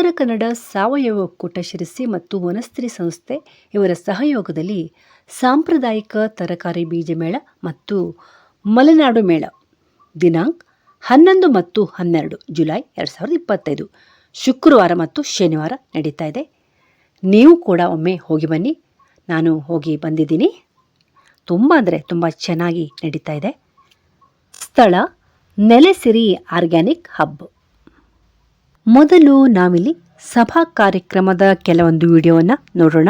ಉತ್ತರ ಕನ್ನಡ ಸಾವಯವ ಒಕ್ಕೂಟ ಶಿರಸಿ ಮತ್ತು ವನಸ್ತ್ರೀ ಸಂಸ್ಥೆ ಇವರ ಸಹಯೋಗದಲ್ಲಿ ಸಾಂಪ್ರದಾಯಿಕ ತರಕಾರಿ ಬೀಜ ಮೇಳ ಮತ್ತು ಮಲೆನಾಡು ಮೇಳ ದಿನಾಂಕ 11 ಮತ್ತು 12 ಜುಲೈ 2025 ಶುಕ್ರವಾರ ಮತ್ತು ಶನಿವಾರ ನಡೀತಾ ಇದೆ. ನೀವು ಕೂಡ ಒಮ್ಮೆ ಹೋಗಿ ಬನ್ನಿ. ನಾನು ಹೋಗಿ ಬಂದಿದ್ದೀನಿ. ತುಂಬ ಅಂದರೆ ತುಂಬ ಚೆನ್ನಾಗಿ ನಡೀತಾ ಇದೆ. ಸ್ಥಳ ನೆಲೆಸಿರಿ ಆರ್ಗ್ಯಾನಿಕ್ ಹಬ್. ಮೊದಲು ನಾವಿಲ್ಲಿ ಸಭಾ ಕಾರ್ಯಕ್ರಮದ ಕೆಲವೊಂದು ವಿಡಿಯೋವನ್ನು ನೋಡೋಣ.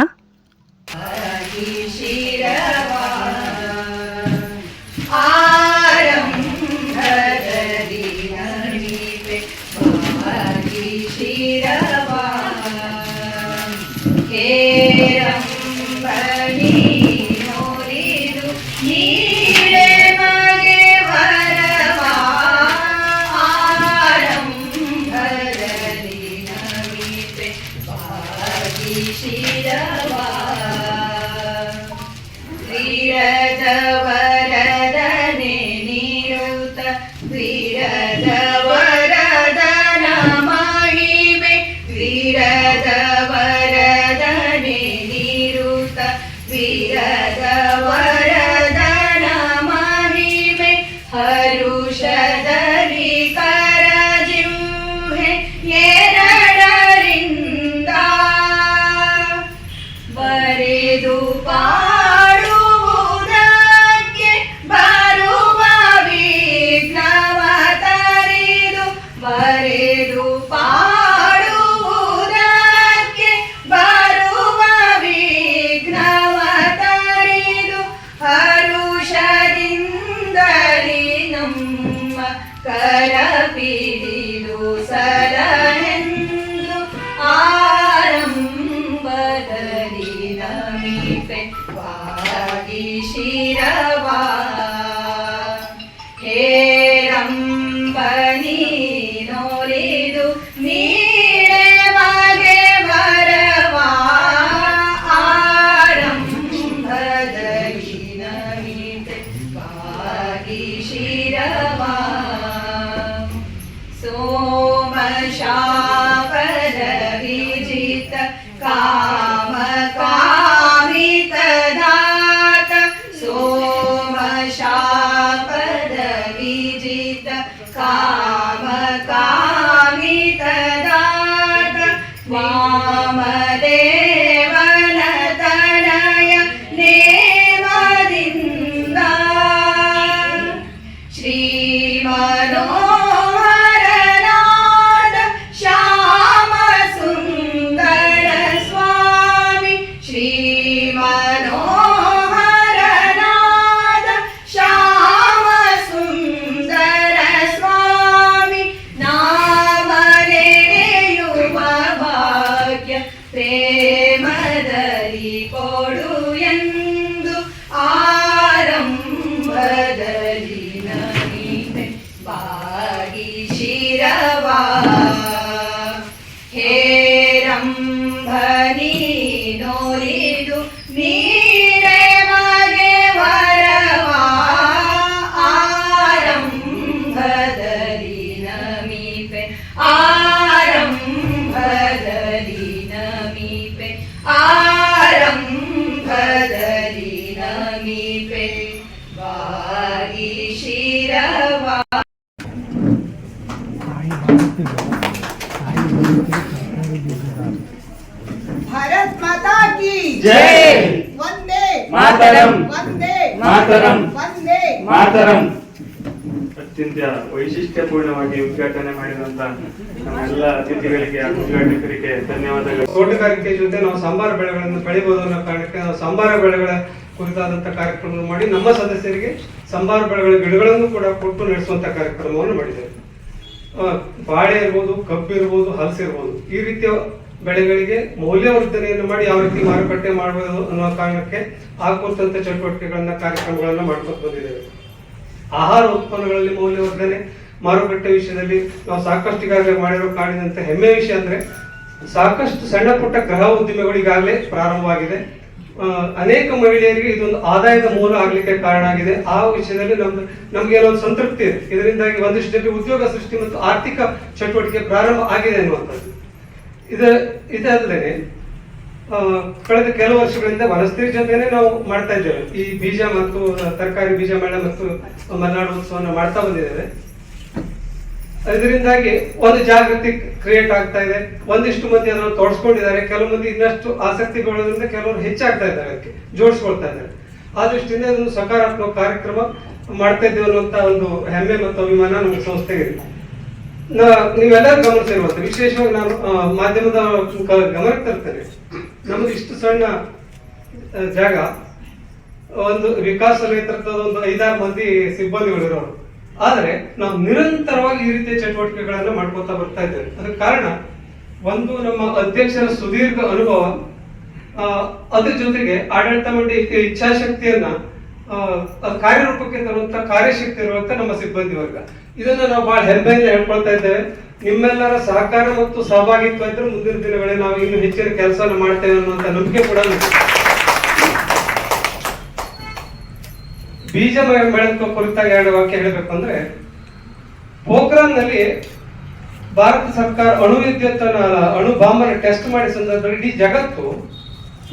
भारत माता की जय. वंदे मातरम. वंदे मातरಂ. वंदे ಮಾತರಂ. ಅತ್ಯಂತ ವೈಶಿಷ್ಟ್ಯಪೂರ್ಣವಾಗಿ ಉದ್ಘಾಟನೆ ಮಾಡಿದಂತ ನಮ್ಮೆಲ್ಲ ಅತಿಥಿಗಳಿಗೆ ಉದ್ಘಾಟಕರಿಗೆ ಧನ್ಯವಾದಗಳು. ತೋಟಗಾರಿಕೆ ಜೊತೆ ನಾವು ಸಂಬಾರ ಬೆಳೆಗಳನ್ನು ಬೆಳಿಬಹುದು ಅನ್ನೋ ಕಾರಣಕ್ಕೆ ನಾವು ಸಂಬಾರ ಬೆಳೆಗಳ ಕುರಿತಾದಂತಹ ಕಾರ್ಯಕ್ರಮ ಮಾಡಿ ನಮ್ಮ ಸದಸ್ಯರಿಗೆ ಸಂಬಾರ ಬೆಳೆಗಳ ಗಿಡಗಳನ್ನು ಕೂಡ ಕೊಟ್ಟು ನಡೆಸುವಂತ ಕಾರ್ಯಕ್ರಮವನ್ನು ಮಾಡಿದ್ದೇವೆ. ಬಾಳೆ ಇರ್ಬೋದು, ಕಬ್ಬು ಇರ್ಬೋದು, ಹಲಸು ಇರ್ಬೋದು, ಈ ರೀತಿಯ ಬೆಳೆಗಳಿಗೆ ಮೌಲ್ಯವರ್ಧನೆಯನ್ನು ಮಾಡಿ ಯಾವ ರೀತಿ ಮಾರುಕಟ್ಟೆ ಮಾಡಬಹುದು ಅನ್ನೋ ಕಾರಣಕ್ಕೆ ಆ ಕುರಿತಂತ ಚಟುವಟಿಕೆಗಳನ್ನ ಕಾರ್ಯಕ್ರಮಗಳನ್ನ ಮಾಡ್ಕೊಂಡು ಬಂದಿದ್ದೇವೆ. ಆಹಾರ ಉತ್ಪನ್ನಗಳಲ್ಲಿ ಮೌಲ್ಯವರ್ಧನೆ ಮಾರುಕಟ್ಟೆ ವಿಷಯದಲ್ಲಿ ನಾವು ಸಾಕಷ್ಟು ಈಗಾಗಲೇ ಮಾಡಿರೋ ಕಾಣಿದಂತ ಹೆಮ್ಮೆಯ ವಿಷಯ ಅಂದ್ರೆ ಸಾಕಷ್ಟು ಸಣ್ಣ ಪುಟ್ಟ ಗೃಹ ಉದ್ದಿಮೆಗಳು ಈಗಾಗಲೇ ಪ್ರಾರಂಭವಾಗಿದೆ. ಅನೇಕ ಮಹಿಳೆಯರಿಗೆ ಇದೊಂದು ಆದಾಯದ ಮೂಲ ಆಗ್ಲಿಕ್ಕೆ ಕಾರಣ ಆಗಿದೆ. ಆ ವಿಷಯದಲ್ಲಿ ನಮ್ಗೆ ಏನೊಂದು ಸಂತೃಪ್ತಿ ಇದೆ. ಇದರಿಂದಾಗಿ ಒಂದಿಷ್ಟು ಜನರಿಗೆ ಉದ್ಯೋಗ ಸೃಷ್ಟಿ ಮತ್ತು ಆರ್ಥಿಕ ಚಟುವಟಿಕೆ ಪ್ರಾರಂಭ ಆಗಿದೆ ಅನ್ನುವಂಥದ್ದು. ಇದಲ್ಲದೆ ಕಳೆದ ಕೆಲವು ವರ್ಷಗಳಿಂದ ವನಸ್ಥಿತಿ ಜೊತೆನೆ ನಾವು ಮಾಡ್ತಾ ಇದ್ದೇವೆ. ಈ ಬೀಜ ಮತ್ತು ತರಕಾರಿ ಬೀಜ ಮೇಳ ಮತ್ತು ಮಲೆನಾಡು ಉತ್ಸವವನ್ನು ಮಾಡ್ತಾ ಬಂದಿದ್ದೇವೆ. ಇದರಿಂದಾಗಿ ಒಂದು ಜಾಗೃತಿ ಕ್ರಿಯೇಟ್ ಆಗ್ತಾ ಇದೆ. ಒಂದಿಷ್ಟು ಮಂದಿ ಅದನ್ನು ತೋರಿಸ್ಕೊಂಡಿದ್ದಾರೆ, ಕೆಲವು ಮಂದಿ ಇನ್ನಷ್ಟು ಆಸಕ್ತಿ ಬೆಳೆದ್ರಿಂದ ಕೆಲವರು ಹೆಚ್ಚಾಗ್ತಾ ಇದ್ದಾರೆ, ಅದಕ್ಕೆ ಜೋಡಿಸ್ಕೊಳ್ತಾ ಇದ್ದಾರೆ. ಆ ದೃಷ್ಟಿಯಿಂದ ಇದೊಂದು ಸಕಾರಾತ್ಮಕ ಕಾರ್ಯಕ್ರಮ ಮಾಡ್ತಾ ಇದ್ದೇವೆ ಅನ್ನುವಂತ ಒಂದು ಹೆಮ್ಮೆ ಮತ್ತು ಅಭಿಮಾನ ನಮ್ಮ ಸಂಸ್ಥೆಗೆ. ನೀವೆಲ್ಲರೂ ಗಮನಿಸಿರುವಂತ ವಿಶೇಷವಾಗಿ ನಾನು ಮಾಧ್ಯಮದ ಗಮನಕ್ಕೆ ತರ್ತೇನೆ. ನಮ್ದು ಇಷ್ಟು ಸಣ್ಣ ಜಾಗ, ಒಂದು ವಿಕಾಸ ನೇತೃತ್ವದ ಒಂದು 5-6 ಮಂದಿ ಸಿಬ್ಬಂದಿಗಳಿರೋರು, ಆದ್ರೆ ನಾವು ನಿರಂತರವಾಗಿ ಈ ರೀತಿಯ ಚಟುವಟಿಕೆಗಳನ್ನ ಮಾಡ್ಕೊತಾ ಬರ್ತಾ ಇದ್ದೇವೆ. ಅದಕ್ಕೆ ಕಾರಣ ಒಂದು ನಮ್ಮ ಅಧ್ಯಕ್ಷರ ಸುದೀರ್ಘ ಅನುಭವ, ಅದ್ರ ಜೊತೆಗೆ ಆಡಳಿತ ಮಂಡಳಿ ಇಚ್ಛಾಶಕ್ತಿಯನ್ನ ಕಾರ್ಯರೂಪಕ್ಕೆ ತರುವಂತ ಕಾರ್ಯಶಕ್ತಿ ಇರುವಂತ ನಮ್ಮ ಸಿಬ್ಬಂದಿ ವರ್ಗ. ಇದನ್ನ ನಾವು ಬಹಳ ಹೆಮ್ಮೆಯಿಂದ ಹೇಳ್ಕೊಳ್ತಾ ಇದ್ದೇವೆ. ನಿಮ್ಮೆಲ್ಲರ ಸಹಕಾರ ಮತ್ತು ಸಹಭಾಗಿತ್ವ ಇದ್ರೆ ಮುಂದಿನ ದಿನಗಳಲ್ಲಿ ನಾವು ಇನ್ನು ಹೆಚ್ಚಿನ ಕೆಲಸವನ್ನು ಮಾಡ್ತೇವೆ ಅನ್ನುವಂತ ನಂಬಿಕೆ ಕೂಡ ಬೀಜ ಮೇಳದ ಕುರಿತಾಗಿ 2 ವಾಕ್ಯ ಹೇಳಬೇಕು ಅಂದ್ರೆ, ಪೋಖ್ರಾನ್ ನಲ್ಲಿ ಭಾರತ ಸರ್ಕಾರ ಅಣು ವಿದ್ಯುತ್ ಅಣು ಬಾಂಬ್ ಅನ್ನು ಟೆಸ್ಟ್ ಮಾಡಿ ಸಂದರ್ಭದಲ್ಲಿ ಇಡೀ ಜಗತ್ತು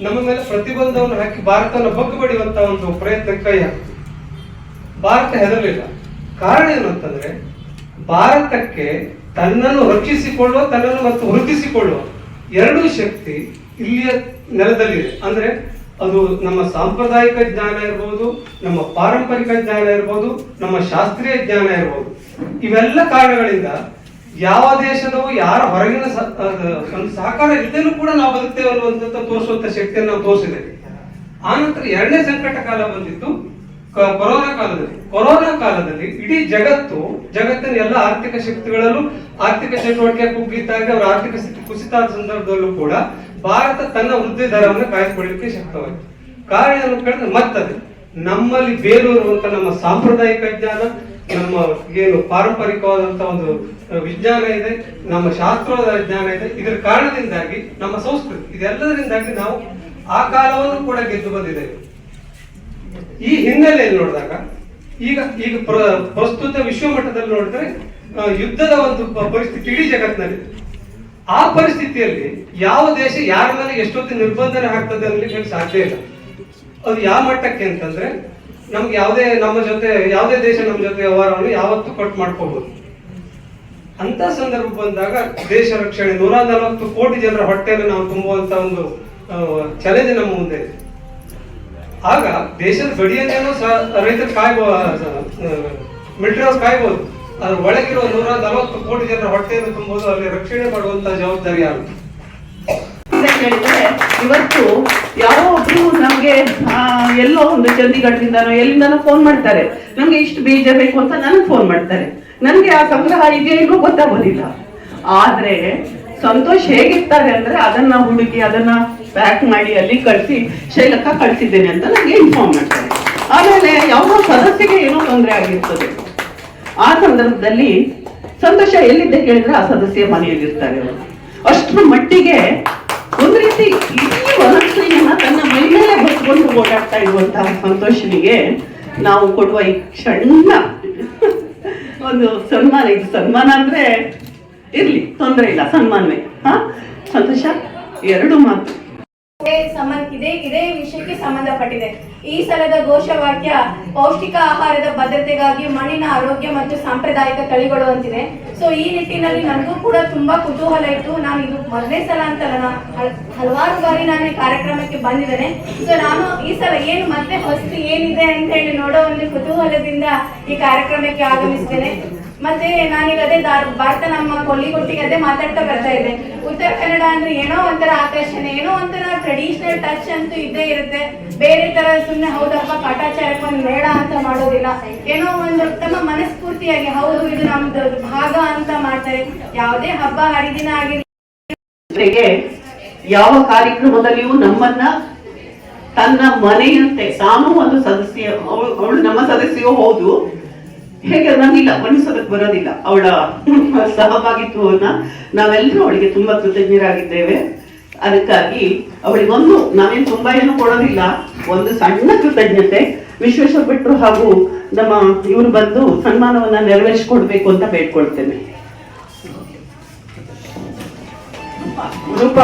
ನಮ್ಮ ಮೇಲೆ ಪ್ರತಿಬಂಧವನ್ನು ಹಾಕಿ ಭಾರತವನ್ನು ಬಗ್ಗು ಬಡಿಯುವಂತ ಒಂದು ಪ್ರಯತ್ನಕ್ಕೆ ಕೈ ಹಾಕಿತು. ಭಾರತ ಹೆದರಲಿಲ್ಲ. ಕಾರಣ ಏನು ಅಂತಂದ್ರೆ, ಭಾರತಕ್ಕೆ ತನ್ನನ್ನು ರಕ್ಷಿಸಿಕೊಳ್ಳುವ, ತನ್ನನ್ನು ಮತ್ತು ವೃದ್ಧಿಸಿಕೊಳ್ಳುವ 2 ಶಕ್ತಿ ಇಲ್ಲಿಯ ನೆಲದಲ್ಲಿದೆ. ಅಂದ್ರೆ ಅದು ನಮ್ಮ ಸಾಂಪ್ರದಾಯಿಕ ಜ್ಞಾನ ಇರ್ಬೋದು, ನಮ್ಮ ಪಾರಂಪರಿಕ ಜ್ಞಾನ ಇರ್ಬೋದು, ನಮ್ಮ ಶಾಸ್ತ್ರೀಯ ಜ್ಞಾನ ಇರ್ಬೋದು. ಇವೆಲ್ಲ ಕಾರಣಗಳಿಂದ ಯಾವ ದೇಶದವು ಯಾರ ಹೊರಗಿನ ಒಂದು ಸಹಕಾರ ಇದ್ದೇನೂ ಕೂಡ ನಾವು ಬದುಕ್ತೇವೆ ಅನ್ನುವಂಥ ತೋರಿಸುವಂತ ಶಕ್ತಿಯನ್ನು ನಾವು ತೋರಿಸಿದ್ದೇವೆ. ಆನಂತರ 2ನೇ ಸಂಕಟ ಕಾಲ ಬಂದಿತ್ತು, ಕೊರೋನಾ ಕಾಲದಲ್ಲಿ. ಕೊರೋನಾ ಕಾಲದಲ್ಲಿ ಇಡೀ ಜಗತ್ತಿನ ಎಲ್ಲ ಆರ್ಥಿಕ ಶಕ್ತಿಗಳಲ್ಲೂ ಆರ್ಥಿಕ ಚಟುವಟಿಕೆ ಕುಗ್ಗಿದ್ದಾಗ, ಅವರ ಆರ್ಥಿಕ ಸ್ಥಿತಿ ಕುಸಿತ ಸಂದರ್ಭದಲ್ಲೂ ಕೂಡ ಭಾರತ ತನ್ನ ವೃದ್ಧಿ ದರವನ್ನು ಕಾಯ್ದುಕೊಳ್ಳಲಿಕ್ಕೆ ಶಕ್ತವಾಯಿತು. ಕಾರಣ ಏನು ಕೇಳಿದ್ರೆ, ಮತ್ತದು ನಮ್ಮಲ್ಲಿ ಬೇರೂರುವಂತ ನಮ್ಮ ಸಾಂಪ್ರದಾಯಿಕ ಜ್ಞಾನ, ನಮ್ಮ ಏನು ಪಾರಂಪರಿಕವಾದಂತ ಒಂದು ವಿಜ್ಞಾನ ಇದೆ, ನಮ್ಮ ಶಾಸ್ತ್ರದ ಜ್ಞಾನ ಇದೆ. ಇದರ ಕಾರಣದಿಂದಾಗಿ ನಮ್ಮ ಸಂಸ್ಕೃತಿ, ಇದೆಲ್ಲದರಿಂದಾಗಿ ನಾವು ಆ ಕಾಲವನ್ನು ಕೂಡ ಗೆದ್ದು ಬಂದಿದ್ದೇವೆ. ಈ ಹಿನ್ನೆಲೆಯಲ್ಲಿ ನೋಡಿದಾಗ ಈಗ ಪ್ರಸ್ತುತ ವಿಶ್ವ ಮಟ್ಟದಲ್ಲಿ ನೋಡಿದ್ರೆ ಯುದ್ಧದ ಒಂದು ಪರಿಸ್ಥಿತಿ ಇಡೀ ಜಗತ್ತಿನಲ್ಲಿ. ಆ ಪರಿಸ್ಥಿತಿಯಲ್ಲಿ ಯಾವ ದೇಶ ಯಾರ ಮೇಲೆ ಎಷ್ಟೊತ್ತು ನಿರ್ಬಂಧನೆ ಆಗ್ತದೆ ಅನ್ನಲಿಕ್ಕೆ ಸಾಧ್ಯ ಇಲ್ಲ. ಅದು ಯಾವ ಮಟ್ಟಕ್ಕೆ ಅಂತಂದ್ರೆ, ನಮ್ಗೆ ಯಾವುದೇ ದೇಶ ನಮ್ಮ ಜೊತೆ ವ್ಯವಹಾರವನ್ನು ಯಾವತ್ತೂ ಕಟ್ ಮಾಡ್ಕೋಬಹುದು. ಅಂತ ಸಂದರ್ಭ ಬಂದಾಗ ದೇಶ ರಕ್ಷಣೆ, 140 ಕೋಟಿ ಜನರ ಹೊಟ್ಟೆಯನ್ನು ನಾವು ತುಂಬುವಂತ ಒಂದು ಚಾಲೆಂಜ್ ನಮ್ಮ ಮುಂದೆ ಇದೆ. ಆಗ ದೇಶದ ಗಡಿಯನ್ನೇನೋ ರೈತರು ಕಾಯ್ಬೋದು, ಮಿಲಿಟರಿ ಅವ್ರು ಕಾಯ್ಬೋದು, ಅದ್ರ ಒಳಗಿರೋ 140 ಕೋಟಿ ಜನರ ಹೊಟ್ಟೆಯನ್ನು ತುಂಬುವುದು, ಅಲ್ಲಿ ರಕ್ಷಣೆ ಮಾಡುವಂತ ಜವಾಬ್ದಾರಿ ಯಾರು? ಹೇಳಿದ್ರೆ ಇವತ್ತು ಯಾರೋ ಒಬ್ರು ನಮ್ಗೆ ಎಲ್ಲೋ ಒಂದು ಚಂಡೀಗಢದಿಂದನೋ ಎಲ್ಲಿಂದನೋ ಫೋನ್ ಮಾಡ್ತಾರೆ, ನಮ್ಗೆ ಇಷ್ಟು ಬೀಜ ಬೇಕು ಅಂತ ನನಗೆ ಫೋನ್ ಮಾಡ್ತಾರೆ. ನನ್ಗೆ ಆ ಸಂಗ್ರಹ ಇದೆಯೋ ಗೊತ್ತಾಗೋದಿಲ್ಲ. ಆದ್ರೆ ಸಂತೋಷ್ ಹೇಗಿರ್ತಾರೆ ಅಂದ್ರೆ, ಅದನ್ನ ಹುಡುಕಿ ಅದನ್ನ ಪ್ಯಾಕ್ ಮಾಡಿ ಅಲ್ಲಿ ಕಳಿಸಿ ಶೈಲಕ್ಕ ಕಳಿಸಿದ್ದೇನೆ ಅಂತ ನನಗೆ ಇನ್ಫಾರ್ಮ್ ಮಾಡ್ತಾರೆ. ಆಮೇಲೆ ಯಾವುದೋ ಸದಸ್ಯಗೆ ಏನೋ ತೊಂದರೆ ಆಗಿರ್ತದೆ. ಆ ಸಂದರ್ಭದಲ್ಲಿ ಸಂತೋಷ ಎಲ್ಲಿದ್ದೆ ಕೇಳಿದ್ರೆ ಆ ಸದಸ್ಯ ಮನೆಯಲ್ಲಿರ್ತಾರೆ. ಅವರು ಅಷ್ಟರ ಮಟ್ಟಿಗೆ ಒಂದು ರೀತಿ ಇಡೀ ವನಸ್ತ್ರೀಯನ್ನ ತನ್ನ ಮೈ ಮೇಲೆ ಹೊತ್ಕೊಂಡು ಓಡಾಡ್ತಾ ಇರುವಂತಹ ಸಂತೋಷನಿಗೆ ನಾವು ಕೊಡುವ ಈ ಸಣ್ಣ ಒಂದು ಸನ್ಮಾನ. ಇದು ಸನ್ಮಾನ ಅಂದ್ರೆ ಇರ್ಲಿ, ತೊಂದರೆ ಇಲ್ಲ, ಸನ್ಮಾನವೇ. ಸಂತೋಷ, 2 ಮಾತು ಇದೇ ವಿಷಯಕ್ಕೆ ಸಂಬಂಧಪಟ್ಟಿದೆ. ಈ ಸಲದ ಘೋಷವಾಕ್ಯ ಪೌಷ್ಟಿಕ ಆಹಾರದ ಭದ್ರತೆಗಾಗಿ ಮಣ್ಣಿನ ಆರೋಗ್ಯ ಮತ್ತು ಸಾಂಪ್ರದಾಯಿಕ ತಳಿಗಳು ಅಂತಿದೆ. ಸೊ ಈ ನಿಟ್ಟಿನಲ್ಲಿ ನನಗೂ ಕೂಡ ತುಂಬಾ ಕುತೂಹಲ ಇತ್ತು. ನಾನು ಇದು ಮೊದಲನೇ ಸಲ ಅಂತಲ್ಲ, ಹಲವಾರು ಬಾರಿ ನಾನು ಈ ಕಾರ್ಯಕ್ರಮಕ್ಕೆ ಬಂದಿದ್ದೇನೆ. ಸೊ ನಾನು ಈ ಸಲ ಏನು ಮತ್ತೆ ಹೊಸತು ಏನಿದೆ ಅಂತ ಹೇಳಿ ನೋಡೋ ಒಂದು ಕುತೂಹಲದಿಂದ ಈ ಕಾರ್ಯಕ್ರಮಕ್ಕೆ ಆಗಮಿಸಿದ್ದೇನೆ. ಮತ್ತೆ ನಾನೀಗ ಅದೇ ಭಾರತ ನಮ್ಮ ಕೊಲ್ಲಿಗುಟ್ಟಿಗೆ ಅದೇ ಮಾತಾಡ್ತಾ ಬರ್ತಾ ಇದ್ದೆ. ಉತ್ತರ ಕನ್ನಡ ಅಂದ್ರೆ ಏನೋ ಒಂಥರ ಆಕರ್ಷಣೆ, ಏನೋ ಒಂಥರ ಟ್ರೆಡಿಷನಲ್ ಟಚ್ ಅಂತೂ ಇದ್ದೇ ಇರುತ್ತೆ. ಬೇರೆ ತರ ಸುಮ್ಮನೆ ಹೌದಪ್ಪ ಕಾಟಾಚಾರಕ್ಕೆ ಒಂದು ಮೇಳ ಅಂತ ಮಾಡೋದಿಲ್ಲ. ಏನೋ ಒಂದು ತಮ್ಮ ಮನಸ್ಫೂರ್ತಿಯಾಗಿ ಹೌದು ಇದು ನಮ್ದು ಭಾಗ ಅಂತ ಮಾಡ್ತಾರೆ. ಯಾವುದೇ ಹಬ್ಬ ಹರಿದಿನ ಆಗಿರಲಿ, ಯಾವ ಕಾರ್ಯಕ್ರಮದಲ್ಲಿಯೂ ನಮ್ಮನ್ನ ತನ್ನ ಮನೆಯಂತೆ, ತಾನು ಒಂದು ಸದಸ್ಯ, ಅವಳು ನಮ್ಮ ಸದಸ್ಯೋ ಹೌದು, ಹೇಗೆ ನಮ್ಗಿಲ್ಲ ಮನಸ್ಸೋದಕ್ಕೆ ಬರೋದಿಲ್ಲ. ಅವಳ ಸಹಭಾಗಿತ್ವವನ್ನ ನಾವೆಲ್ಲರೂ ಅವಳಿಗೆ ತುಂಬಾ ಕೃತಜ್ಞರಾಗಿದ್ದೇವೆ. ಅದಕ್ಕಾಗಿ ಅವಳಿಗೊಂದು, ನಾವೇನು ತುಂಬಾ ಏನು ಕೊಡೋದಿಲ್ಲ, ಒಂದು ಸಣ್ಣ ಕೃತಜ್ಞತೆ. ವಿಶ್ವೇಶ್ವರ ಭಟ್ರು ಹಾಗೂ ನಮ್ಮ ಇವರು ಬಂದು ಸನ್ಮಾನವನ್ನ ನೆರವೇರಿಸಿಕೊಡ್ಬೇಕು ಅಂತ ಬೇಡ್ಕೊಳ್ತೇನೆ. ಉಡುಪ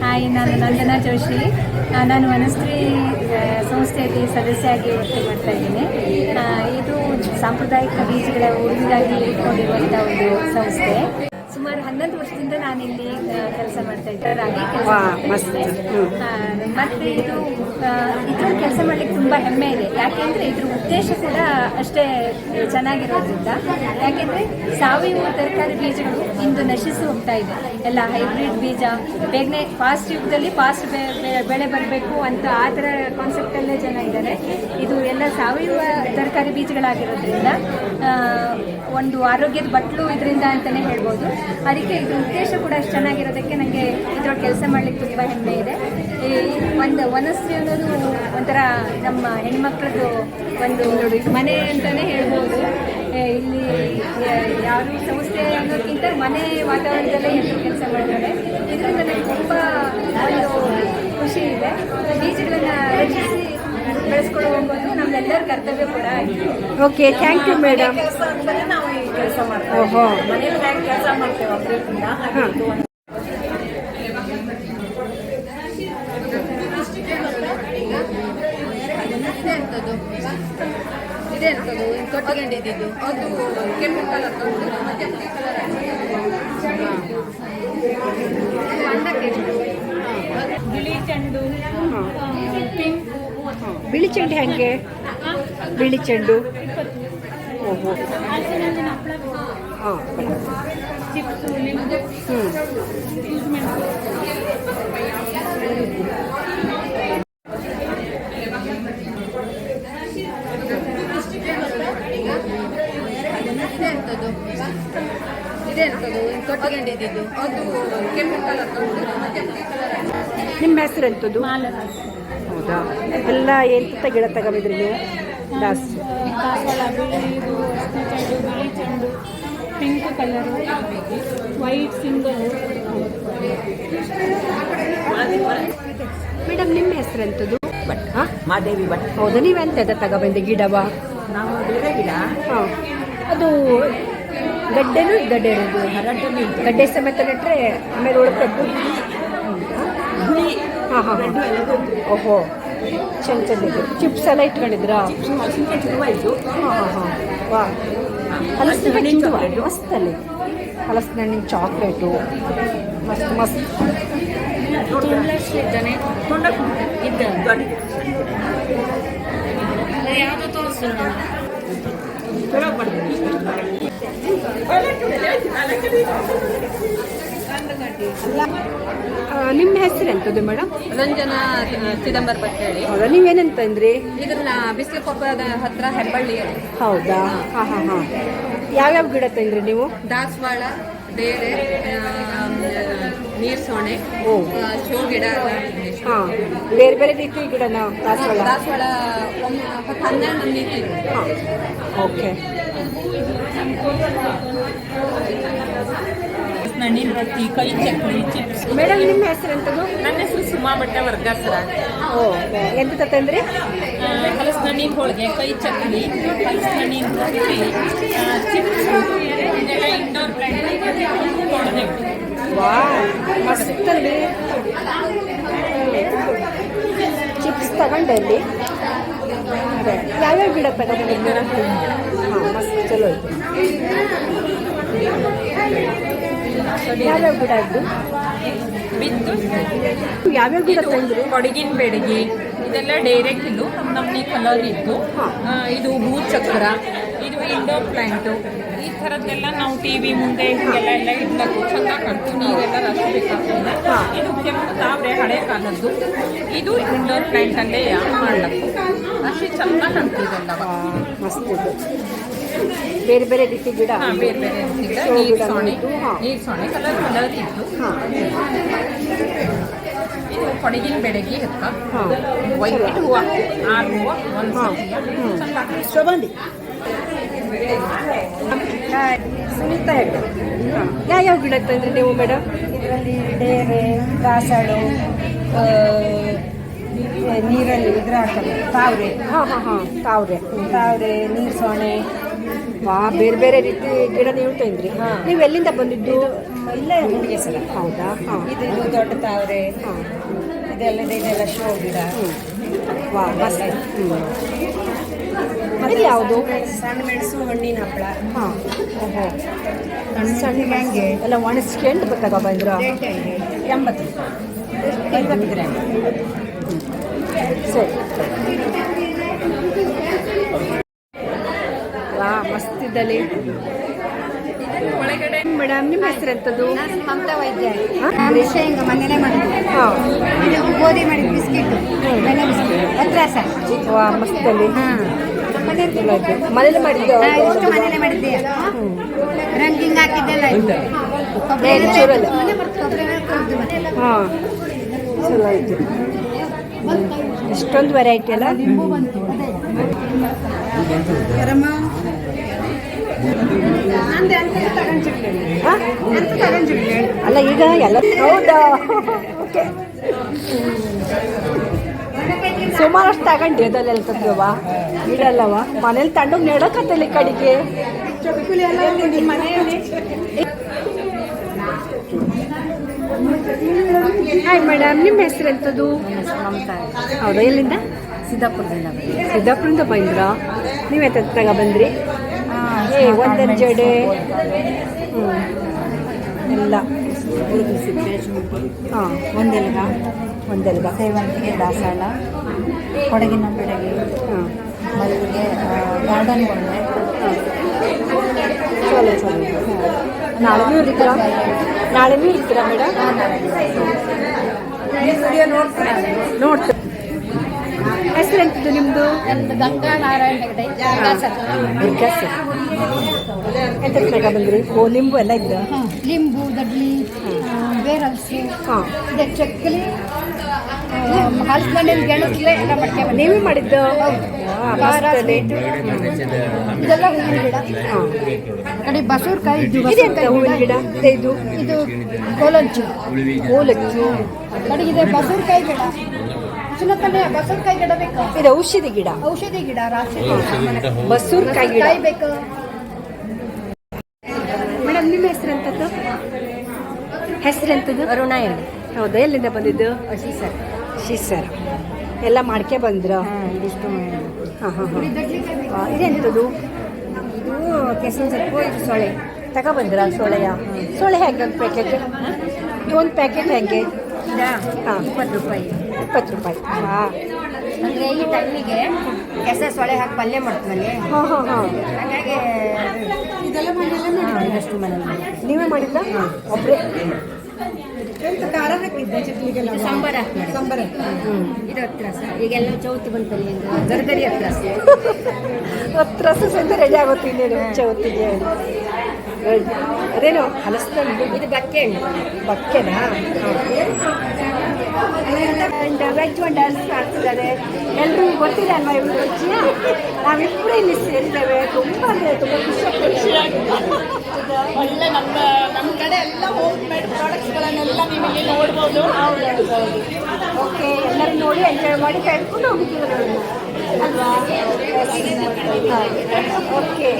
ಹಾಯ್, ನಾನು ನಂದನಾ ಜೋಶಿ. ನಾನು ವನಶ್ರೀ ಸಂಸ್ಥೆಯಲ್ಲಿ ಸದಸ್ಯರಾಗಿ ವರ್ಕ್ ಮಾಡ್ತಾ ಇದ್ದೀನಿ. ಇದು ಸಾಂಪ್ರದಾಯಿಕ ಬೀಜಗಳ ಉಳಿಗಾಗಿ ಇಟ್ಕೊಂಡಿರುವಂಥ ಒಂದು ಸಂಸ್ಥೆ. ಸುಮಾರು 11 ವರ್ಷದಿಂದ ನಾನಿಲ್ಲಿ ಕೆಲಸ ಮಾಡ್ತಾ ಇದ್ದೇನೆ. ಮತ್ತೆ ಇದು ಇದ್ರಲ್ಲಿ ಕೆಲಸ ಮಾಡ್ಲಿಕ್ಕೆ ತುಂಬ ಹೆಮ್ಮೆ ಇದೆ. ಯಾಕೆಂದರೆ ಇದ್ರ ಉದ್ದೇಶ ಕೂಡ ಅಷ್ಟೇ ಚೆನ್ನಾಗಿರೋದ್ರಿಂದ. ಯಾಕೆಂದರೆ ಸಾವಯವ ತರಕಾರಿ ಬೀಜಗಳು ಇಂದು ನಶಿಸಿ ಹೋಗ್ತಾ ಇದೆ. ಎಲ್ಲ ಹೈಬ್ರಿಡ್ ಬೀಜ ಬೇಗನೆ ಫಾಸ್ಟ್ ಯುಗದಲ್ಲಿ ಫಾಸ್ಟ್ ಬೆಳೆ ಬರಬೇಕು ಅಂತ ಆ ಥರ ಕಾನ್ಸೆಪ್ಟಲ್ಲೇ ಜನ ಇದ್ದಾರೆ. ಇದು ಎಲ್ಲ ಸಾವಯವ ತರಕಾರಿ ಬೀಜಗಳಾಗಿರೋದ್ರಿಂದ ಒಂದು ಆರೋಗ್ಯದ ಬಟ್ಲು ಇದರಿಂದ ಅಂತಲೇ ಹೇಳ್ಬೋದು. ಅದಕ್ಕೆ ಇದು ಉದ್ದೇಶ ಕೂಡ ಅಷ್ಟು ಚೆನ್ನಾಗಿರೋದಕ್ಕೆ ನನಗೆ ಇದ್ರೊಳಗೆ ಕೆಲಸ ಮಾಡಲಿಕ್ಕೆ ತುಂಬ ಹೆಮ್ಮೆ ಇದೆ. ಒಂದು ವನಶ್ರೀ ಅನ್ನೋದು ಒಂಥರ ನಮ್ಮ ಹೆಣ್ಮಕ್ಳದ್ದು ಒಂದು ಮನೆ ಅಂತಲೇ ಹೇಳ್ಬೋದು. ಇಲ್ಲಿ ಯಾರು ಸಂಸ್ಥೆ ಅನ್ನೋದಕ್ಕಿಂತ ಮನೆ ವಾತಾವರಣದಲ್ಲೇ ಎಲ್ಲರೂ ಕೆಲಸ ಮಾಡ್ತಾರೆ. ಇದರಿಂದ ನನಗೆ ತುಂಬ ಒಂದು ಖುಷಿ ಇದೆ. ಬೀಜಗಳನ್ನು ರಚಿಸಿ ಬೆಳೆಸ್ಕೊಳ್ಳುವಂಬೋದು ನಮ್ಮೆಲ್ಲರ ಕರ್ತವ್ಯ ಕೂಡ ಆಗಿದೆ. Okay, thank you madam. ಕೆಲಸ ಅಂತಲೇ ನಾವು ಈ ಕೆಲಸ ಮಾಡ್ತೀವಿ. ಮನೇಲಿ ಹೇಗೆ ಕೆಲಸ ಮಾಡ್ತೇವೆ ಒಬ್ಬರಿಂದ ಇದೆ ಅಂತದ್ದು ಕೊಟ್ಟಿಗೆಂಡಿದ್ದು ಅದು ಕೆಂಪು ಕಲರ್ ಬಿಳಿ ಚೆಂಡು, ಪಿಂಕ್. ಬಿಳಿ ಚೆಂಡು ಹೆಂಗೆ? ಬಿಳಿ ಚೆಂಡು ಓಹೋ ಹಾಂ ಚಿಪ್ಸು, ಲಿಂಬು, ಇದೆ ಅಂತದ್ದು ಕೊಟ್ಟಿಗೆಂಡಿದ್ದು ಅದು ಕೆಂಪು ಕಲರ್. ನಿಮ್ಮ ಹೆಸರು ಎಂಥದ್ದು? ಮಾಲತಿ. ಹೌದಾ? ಎಲ್ಲ ಎಂಥ ಗಿಡ ತಗೊಂಡಿದ್ರಿ ನೀವು? ಜಾಸ್ತಿ ದಾಸವಾಳ, ಬಿಳಿದು, ಅರ್ಶಿನ ಚೆಂಡು, ಬಿಳಿ ಚೆಂಡು, pink colour, white single. Madam, ನಿಮ್ಮ ಹೆಸರು ಎಂಥದ್ದು? ಹಾಂ, ಮಾದೇವಿ ಭಟ್. ಹೌದಾ? ನೀವೆಂತ ತಗೊಬಂದೆ ಗಿಡವಾ? ನಾವು ಬೇರೆ ಗಿಡ ಹಾಂ, ಅದು ಗಡ್ಡೆನೂ ಗಡ್ಡೆ ಇರೋದು ಗಡ್ಡೆ ಸಮೇತ ನೆಟ್ಟರೆ ಆಮೇಲೆ ಉಳ್ಕೊಂಡು ಹಾಂ ಹಾಂ ಹಾಂ. ಓಹೋ, ಚೆಂದ ಚೆಂದಿದೆ. ಚಿಪ್ಸ್ ಎಲ್ಲ ಇಟ್ಕೊಂಡಿದ್ರಾ? ಹಾಂ ಹಾಂ ಹಾಂ. ವಾ, ಹಲಸಿನ ಹಣ್ಣು ಮಸ್ತಲ್ಲಿ. ಹಲಸಿನ ಹಣ್ಣಿನ ಚಾಕ್ಲೇಟು ಮಸ್ತ್ ಮಸ್ತ್. ಇದ್ದಾನೆ ಯಾವುದು ತೋರಿಸೋಣ. ನಿಮ್ಮ ಹೆಸರು ಎಂಥದ್ದು ಮೇಡಮ್? ರಂಜನಾ ಚಿದಂಬರ ಭಟ್ ಹೇಳಿ. ಹೌದಾ? ನೀವೇನಂತಂದ್ರಿ? ಇದನ್ನ ಬಿಸಿಲು ಕೊಪ್ಪದ ಹತ್ರ ಹೆಬ್ಬಳ್ಳಿ. ಹೌದಾ? ಹಾಂ ಹಾಂ ಹಾಂ. ಯಾವ್ಯಾವ ಗಿಡ ತಂದ್ರಿ ನೀವು? ದಾಸವಾಳ, ಡೇರೆ, ನೀರ್ ಸೋಣೆ, ಓ ಶೋ ಗಿಡ. ಹಾಂ, ಬೇರೆ ಬೇರೆ ರೀತಿ ಗಿಡನ? ದಾಸವಾಳ 12 ನೀತಿ. ಹಾಂ, ಓಕೆ. ನಣ್ಣಿನ ರೊಟ್ಟಿ, ಕೈ ಚಕ್ಲಿ, ಚಿಪ್ಸ್. ಮೇಡಮ್, ನಿಮ್ಮ ಹೆಸರು ಎಂಥದ್ದು? ನನ್ನ ಹೆಸರು ಸುಮಾ ಬಟ್ಟೆ ವರ್ಗಾಸರ. ಓ, ಎಂತ ತಂದ್ರಿ? ಹಲಸಿನಣ್ಣಿನ ಹೋಳಿಗೆ, ಕೈ ಚಕ್ಲಿ, ಹಲಸಿನಣ್ಣಿನ ರೊಟ್ಟಿ, ಚಿಪ್ಸ್, ಇದೆಲ್ಲ ಇಂಡೋರ್ ಪ್ಲಾಂಟ್ ಕೊಡದೆ. ವಾ, ಮಸ್ತಲ್ಲಿ. ಚಿಪ್ಸ್ ತಗೊಂಡೆ ಅಲ್ಲಿ. ಅದೇ, ಯಾವ್ಯಾವ ಗಿಡ ತಗೊಂಡಿದ್ದೀರ? ಹಾಂ, ಮಸ್ತ್ ಚಲೋ ಇತ್ತು. ಯಾವ್ಯಾವ ಗಿಡ ಇದ್ದು? ಬಿದ್ದು ಯಾವ್ಯಾವ ಗಿಡ ತಂದ್ರಿ? ಕೊಡಗಿನ ಬೆಡಗಿ, ಇದೆಲ್ಲ ಡೈರೆಕ್ಟ್ ಇದು ನಮ್ಮನೆ ಕಲರ್ ಇತ್ತು. ಇದು ಭೂಚಕ್ರ, ಇದು ಇಂಡೋರ್ ಪ್ಲಾಂಟು. ಈ ಥರದ್ದೆಲ್ಲ ನಾವು ಟಿವಿ ಮುಂದೆ ಹಿಂಗೆಲ್ಲ ಇಡ್ಲಕ್ಕೂ ಚಂದ ಕಾಣ್ತು. ನೀರೆಲ್ಲ ರಶ್ ಬೇಕಾಗ್ತದೆ. ಇದು ಕೆಂಪು ತಾವ್ರೆ ಹಳೆ ಕಾಲದ್ದು. ಇದು ಇಂಡೋರ್ ಪ್ಲಾಂಟಲ್ಲೇ ಮಾಡ್ಲಕ್ಕು ಅಷ್ಟು ಚಂದ ಕಾಣ್ತಿದೆಲ್ಲ. ಮಸ್ತ್ ಇದೆ. ಬೇರೆ ಬೇರೆ ರೀತಿ ಗಿಡ, ಬೇರೆ ಬೇರೆ ಗಿಡ, ನೀರು ಸೊಣೆ ಕಲರ್ ಇತ್ತು. ಇದು ಕೊಡಗಿನ ಬೆಳಗ್ಗೆ ಹತ್ತ ವೈಟ್ ಹೂವು, 6 ಹೂವು ಒಂದು ಶೋಭಂದಿ. ಸುನೀತಾ ಹೆಗ್ಡೆ. ಯಾವ್ಯಾವ ಗಿಡ ತಂದ್ರಿ ನೀವು ಮೇಡಮ್? ಇದರಲ್ಲಿ ಡೇರೆ, ದಾಸವಾಳ, ನೀರಲ್ಲಿ ಇದ್ರ ಹಾಕೋದು ತಾವ್ರೆ. ತಾವ್ರೆ, ನೀರು ಸೋಣೆ. ಬೇರೆ ಬೇರೆ ರೀತಿ ಗಿಡ ನೀವು ತಂದ್ರಿ. ನೀವು ಎಲ್ಲಿಂದ ಬಂದಿದ್ದು? ಇಲ್ಲೇ ಹುಡುಗಿ ಸಲ. ಹೌದಾ? ಇದು ದೊಡ್ಡ ತಾವ್ರೆ, ಇದೆಲ್ಲ ಶೋ ಗಿಡ. ಮತ್ತೆ ಯಾವುದು? ಸಣ್ಣ ಮೆಣಸು, ಹಣ್ಣಿನ ಹಪ್ಪಳ. ಸಣ್ಣ ಹಂಗೆ ಎಲ್ಲ ಒಣಸ್ಕೊಂಡು ಗೊತ್ತಾಗ ಬಂದ್ರ 80 ಗ್ರಾಮ್. ಸರಿ. ಮಸ್ತ್ ಇದ್ದಲ್ಲಿ ಒಳಗಡೆ. ಮೇಡಮ್ ನಿಮ್ಮ ಹೆಸರು ಎಂಥದ್ದು? ಮಮತಾ ವೈದ್ಯ. ಹಿಂಗೆ ಮನೇಲೆ ಮಾಡಿದ್ವಿ. ಇದು ಗೋಧಿ ಮಾಡಿದ ಬಿಸ್ಕಿಟ್, ಬೆಣ್ಣೆ ಬಿಸ್ಕಿಟ್, ಅತ್ರಾಸ. ಮಸ್ತಲ್ಲಿ ಮನೇಲಿ ಮಾಡಿದ್ದು? ಎಷ್ಟು ಮನೇಲೆ ಮಾಡಿದ್ದೆ. ರಂಗಿಂಗ್ ಹಾಕಿದ್ದೆಲ್ಲ ಚೂರಲ್ಲ. ಹಾಂ, ಚಲೋ ಆಯಿತು. ಇಷ್ಟೊಂದು ವೆರೈಟಿ ಅಲ್ಲ. ಅಲ್ಲ ಈಗ ಎಲ್ಲ ಹೌದಾ? ಓಕೆ, ಸುಮಾರಷ್ಟು ತಗೊಂಡು ಅದಲ್ಲೆಲ್ಲ ತಂದವ ಇಡಲ್ಲವ ಮನೇಲಿ ತಗೊಂಡು ನೆಡಕತ್ತಲ್ಲಿ ಕಡೆಗೆ. ಹಾಯ್ ಮೇಡಮ್, ನಿಮ್ಮ ಹೆಸರು ಎಂಥದ್ದು? ಹೌದಾ? ಎಲ್ಲಿಂದ? ಸಿದ್ದಾಪುರದಿಂದ ಬಂದ್ರಾ? ನೀವು ಎಂತ ತಗೊಬಂದ್ರಿ? ಒಂದೊಂದು ಜಡೆ ಎಲ್ಲ. ಹಾಂ, ಒಂದೆಲ್ಗ ಸೇವಂತಿಗೆ, ದಾಸವಾಳ, ಕೊಡಗಿನ ಬೆಳಗ್ಗೆ, ಮಲ್ಲಿಗೆ, ಗಾರ್ಡನ್ ಗೊಂಡೆ. ಚಲೋ ಚಲೋ. ನಾಳೆನೂ ಇರ್ತೀರಾ? ನಾಳೆನೂ ಇರ್ತೀರಾ ಮೇಡಮ್? ನೋಡ್ತೀರಾ. ಹೆಸರು ಎಂಥದ್ದು ನಿಮ್ಮದು? ಗಂಗಾ ನಾರಾಯಣ ಹೆಗಡೆ. ಎಂತ ಬಂದ್ರಿ? ಓ, ಲಿಂಬು ಎಲ್ಲ ಇದ್ದ? ಲಿಂಬು, ದಡ್ಲಿ, ಬೇರಲ್ಸು, ಇದೆ ಚಕ್ಕಲಿ, ಹಲಸಿನ ಗೆಣಸಲೆ ಎಲ್ಲ ಮಡಿಕೆ. ನೀವೇ ಮಾಡಿದ್ದು? ಇದೆಲ್ಲ ಹೂವಿನ ಗಿಡ. ಕಡೆ ಬಸೂರ್ಕಾಯಿ. ಇದೆಂತ ಹೂವಿನ ಗಿಡ? ಇದು ಇದು ಕೋಲಂಚು. ಕಡೆಗಿದೆ ಬಸೂರ್ಕಾಯಿ ಗಿಡ. ಬಸೂರ್ಕಾಯಿ ಗಿಡ ಬೇಕು. ಇದು ಔಷಧಿ ಗಿಡ. ಔಷಧಿ ಗಿಡ, ರಾತ್ರಿ ಬಸೂರ್ಕಾಯಿ ಗಿಡ ಬೇಕು. ಮೇಡಮ್, ನಿಮ್ಮ ಹೆಸರು ಎಂಥದ್ದು? ಅರುಣ. ಹೌದಾ? ಎಲ್ಲಿಂದ ಬಂದಿದ್ದು? ಶೀಸರ್. ಎಲ್ಲ ಮಾಡ್ಕೆ ಬಂದ್ರ? ಇದಿಷ್ಟು. ಇದೆಂಥದ್ದು? ಇದು ಕೆಸಿನ ಸೊಪ್ಪು, ಇದು ಸೊಳೆ. ತಗೊಬಂದ್ರ? ಸೊಳೆ ಹೇಗೆ ಒಂದು ಪ್ಯಾಕೆಟ್? ಒಂದು ಪ್ಯಾಕೆಟ್ ಹೇಗೆ? ಹಾಂ, 20 ರೂಪಾಯಿ. 20 ರೂಪಾಯಿ. ಅಂದರೆ ಈ ಟೈಮಿಗೆ ಕೆಸ ಸೊಳೆ ಹಾಕಿ ಪಲ್ಯ ಮಾಡ್ತೀವಿ. ಹಾಗಾಗಿ ಇದಷ್ಟು ಮನೇಲಿ ನೀವೇ ಮಾಡಿದ್ದ? ಒಬ್ಬರೇ? ಖಾರ ಹಾಕಿದ್ದೆ, ಚಟ್ನಿಗೆಲ್ಲ ಸಾಂಬಾರ. ಇದು ಹತ್ರ ಈಗೆಲ್ಲ ಚೌತಿ ಬಂತಲ್ಲಿ, ಗರ್ಗರಿ ಹತ್ರ ಸಹಿತ ರೆಡಿ ಆಗೋತೀನಿ ಚೌತಿಗೆ. ಅದೇನು ಹಲಸಿನ? ಇದು ಬಕ್ಕೆ ಬಕ್ಕೆನಾ? ವೆಜ್ ಡ್ಯಾನ್ಸ್ ಮಾಡ್ತಿದ್ದಾರೆ. ಎಲ್ರಿಗೂ ಗೊತ್ತಿದೆ ಅಲ್ವಾ ಇವ್ರ ರುಚಿ? ನಾವಿಬ್ಬರು ಇಲ್ಲಿ ಸೇರಿದ್ದೇವೆ. ತುಂಬ ಅಂದರೆ ತುಂಬ ಖುಷಿಯಾಗಿದೆ. ಒಳ್ಳೆ ನಮ್ಮ ಕಡೆ ಎಲ್ಲ ಹೋಮ್ ಮೇಡ್ ಪ್ರಾಡಕ್ಟ್ಸ್ಗಳನ್ನೆಲ್ಲ ನೀವು ಇಲ್ಲಿ ನೋಡ್ಬೋದು. ಓಕೆ, ಎಲ್ಲರೂ ನೋಡಿ ಎಂಜಾಯ್ ಮಾಡಿ ಕಳ್ಕೊಂಡು ಹೋಗ್ತೀವಿ ಅಲ್ವಾ? ಓಕೆ.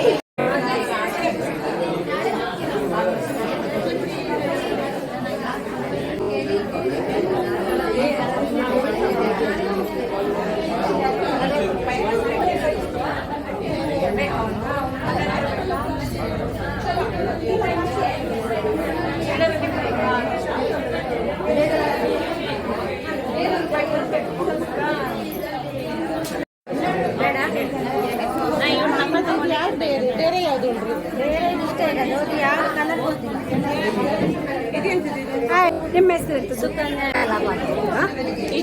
ನಿಮ್ಮ ಹೆಸರು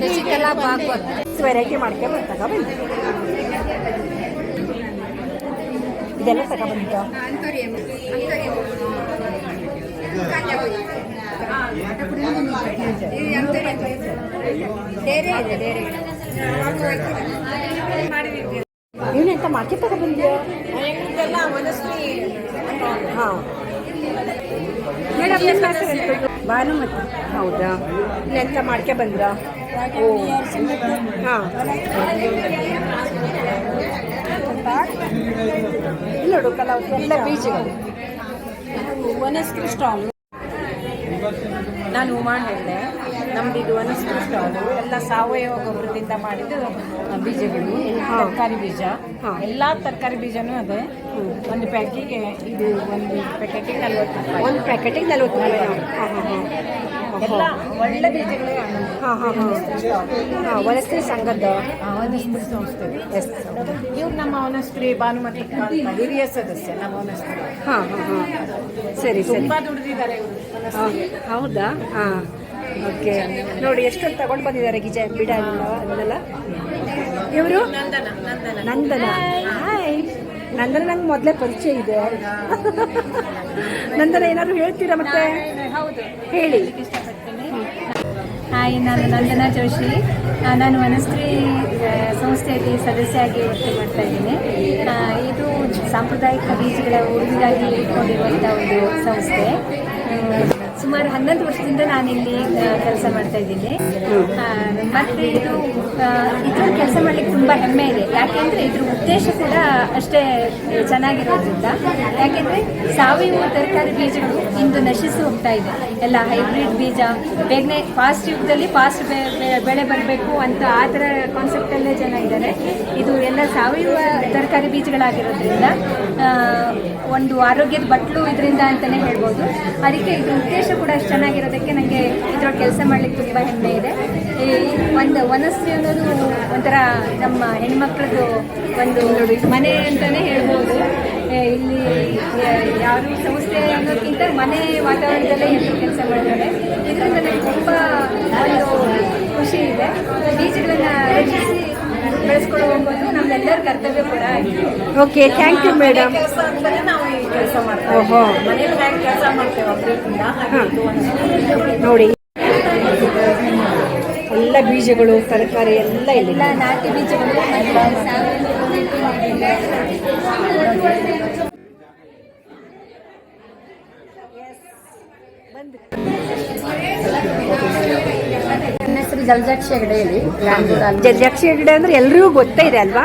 ಶಶಿಕಲಾ ಭಾಗವತ್. ವೆರೈಟಿ ಮಾಡ್ಕೊಂಡು ತಗೊಬಂದು ಇದೆಲ್ಲ ತಗೊಬಂದಿದ್ದ. ನೀನೆಂತ ಮಾರ್ಕೆ ತಗೊಬಂದ್ಯಾ? ಹಾಂ ಮೇಡಮ್ ನಿಮ್ಮ ಹೆಸರು ಭಾನುಮತಿ. ಹೌದಾ, ಇಲ್ಲೆಂತ ಮಾಡ್ಕೆ ಬಂದ್ರಾ? ಓ ಹಾಂ, ಇಲ್ಲಿ ನೋಡು ಕೆಲವು ಎಲ್ಲ ಬೀಜಗಳು. ವನಸ್ಪತಿ ಸ್ಟಾಲ್. ನಾನು ಉಮಾ ಹೇಳಿದೆ. ನಮ್ದು ಇದು ವನಸ್ಪತಿ ಸ್ಟಾಲು. ಎಲ್ಲ ಸಾವಯವ ಗೊಬ್ಬರದಿಂದ ಮಾಡಿದ ಬೀಜಗಳು, ತರಕಾರಿ ಬೀಜ, ಎಲ್ಲ ತರಕಾರಿ ಬೀಜನೂ ಅದೇ. ಒಂದು ಪ್ಯಾಕಿಗೆ ಇದು ಒಂದು ಪ್ಯಾಕೆಟಿಗೆ 40 ರೂಪಾಯಿ. ಒಂದು ಪ್ಯಾಕೆಟಿಗೆ 40 ರೂಪಾಯಿ. ಹಾಂ ಹಾಂ ಹಾಂ, ಎಲ್ಲ ಒಳ್ಳೆ ಬೀಜಗಳೇ. ಹಾಂ ಹಾಂ ಹಾಂ ಹಾಂ, ವನಸ್ಪತಿ ಸಂಘದ ವನಸ್ಪತಿ ಸಂಸ್ಥೆ. ಎಸ್, ಇವ್ರು ನಮ್ಮ ವನಸ್ಪತಿ ಭಾನುಮತಿ ಹಿರಿಯ ಸದಸ್ಯ ನಮ್ಮ ವನಸ್ಪತಿ. ಹಾಂ ಹಾಂ ಹಾಂ, ಸರಿ ಸರಿ. ತುಂಬ ದುಡಿದಿದ್ದಾರೆ ಇವರು. ಹೌದಾ? ಹಾಂ, ಓಕೆ. ನೋಡಿ ಎಷ್ಟೊಂದು ತಗೊಂಡು ಬಂದಿದ್ದಾರೆ ಗಿಡ ಅದನ್ನೆಲ್ಲ. ಇವರು ನಂದನ. ಹಾಯ್ ನಂದನ, ನಂಗೆ ಮೊದಲೇ ಪರಿಚಯ ಇದೆ. ನಂದನ ಏನಾದ್ರು ಹೇಳ್ತೀರಾ ಮತ್ತೆ? ಹೌದು, ಹೇಳಿ. ಹಾಯ್, ನಾನು ನಂದನಾ ಜೋಶಿ. ನಾನು ವನಸ್ಪತಿ ಸಂಸ್ಥೆಯಲ್ಲಿ ಸದಸ್ಯರಾಗಿ ವರ್ಕ್ ಮಾಡ್ತಾ ಇದ್ದೀನಿ. ಇದು ಸಾಂಪ್ರದಾಯಿಕ ಬೀಜಗಳ ಉಳಿಗಾಗಿ ಇಟ್ಕೊಂಡಿರುವಂಥ ಒಂದು ಸಂಸ್ಥೆ. ಸುಮಾರು 11 ವರ್ಷದಿಂದ ನಾನಿಲ್ಲಿ ಕೆಲಸ ಮಾಡ್ತಾ ಇದ್ದೀನಿ. ಮತ್ತು ಇದು ಇದ್ರ ಕೆಲಸ ಮಾಡಲಿಕ್ಕೆ ತುಂಬ ಹೆಮ್ಮೆ ಇದೆ. ಯಾಕೆಂದರೆ ಇದ್ರ ಉದ್ದೇಶ ಕೂಡ ಅಷ್ಟೇ ಚೆನ್ನಾಗಿರೋದ್ರಿಂದ. ಯಾಕೆಂದರೆ ಸಾವಯವ ತರಕಾರಿ ಬೀಜಗಳು ಇಂದು ನಶಿಸಿ ಹೋಗ್ತಾ ಇದೆ. ಎಲ್ಲ ಹೈಬ್ರಿಡ್ ಬೀಜ, ಬೇಗನೆ ಫಾಸ್ಟ್ ಯುಗದಲ್ಲಿ ಫಾಸ್ಟ್ ಬೆಳೆ ಬರಬೇಕು ಅಂತ ಆ ಥರ ಕಾನ್ಸೆಪ್ಟಲ್ಲೇ ಜನ ಇದ್ದಾರೆ. ಇದು ಎಲ್ಲ ಸಾವಯವ ತರಕಾರಿ ಬೀಜಗಳಾಗಿರೋದ್ರಿಂದ ಒಂದು ಆರೋಗ್ಯದ ಬಟ್ಲು ಇದರಿಂದ ಅಂತಲೇ ಹೇಳ್ಬೋದು. ಅದಕ್ಕೆ ಇದ್ರ ಉದ್ದೇಶ ಕೂಡ ಅಷ್ಟು ಚೆನ್ನಾಗಿರೋದಕ್ಕೆ ನನಗೆ ಇದ್ರ ಕೆಲಸ ಮಾಡಲಿಕ್ಕೆ ತುಂಬ ಹೆಮ್ಮೆ ಇದೆ. ಒಂದು ವನಸ್ಪತಿ ಅನ್ನೋದು ಒಂಥರ ನಮ್ಮ ಹೆಣ್ಮಕ್ಳದ್ದು ಒಂದು ಮನೆ ಅಂತಲೇ ಹೇಳ್ಬೋದು. ಇಲ್ಲಿ ಯಾರು ಸಂಸ್ಥೆ ಅನ್ನೋದಕ್ಕಿಂತ ಮನೆ ವಾತಾವರಣದಲ್ಲೇ ಎಲ್ಲರೂ ಕೆಲಸ ಮಾಡ್ತಾರೆ. ಇದರಿಂದ ನನಗೆ ತುಂಬ ಒಂದು ಖುಷಿ ಇದೆ. ಬೀಜಗಳನ್ನು ರಚಿಸಿ ಬೆಳೆಸ್ಕೊಂಡು ಹೋಗೋದು ನಮ್ಮೆಲ್ಲರ ಕರ್ತವ್ಯ ಕೂಡ ಆಗಿದೆ. Okay, thank you madam. ಕೆಲಸ ಅಂತಲೇ ನಾವು ಈ ಕೆಲಸ ಮಾಡ್ತೀವಿ. ಓಹೋ, ಮನೇಲಿ ಹೇಗೆ ಕೆಲಸ ಮಾಡ್ತೇವೆ ಒಬ್ಬರಿಂದ ನೋಡಿ ಎಲ್ಲ ಬೀಜಗಳು, ತರಕಾರಿ ಎಲ್ಲ ಇಲ್ಲ. ಎಲ್ಲ ನಾಟಿ ಬೀಜಗಳು ನನ್ನ ಹೆಸರು ಜಲಜಾಕ್ಷಿ ಹೆಗಡೆ ಹೇಳಿ. ಜಲಜಾಕ್ಷಿ ಹೆಗಡೆ ಅಂದ್ರೆ ಎಲ್ರಿಗೂ ಗೊತ್ತೇ ಇದೆ ಅಲ್ವಾ?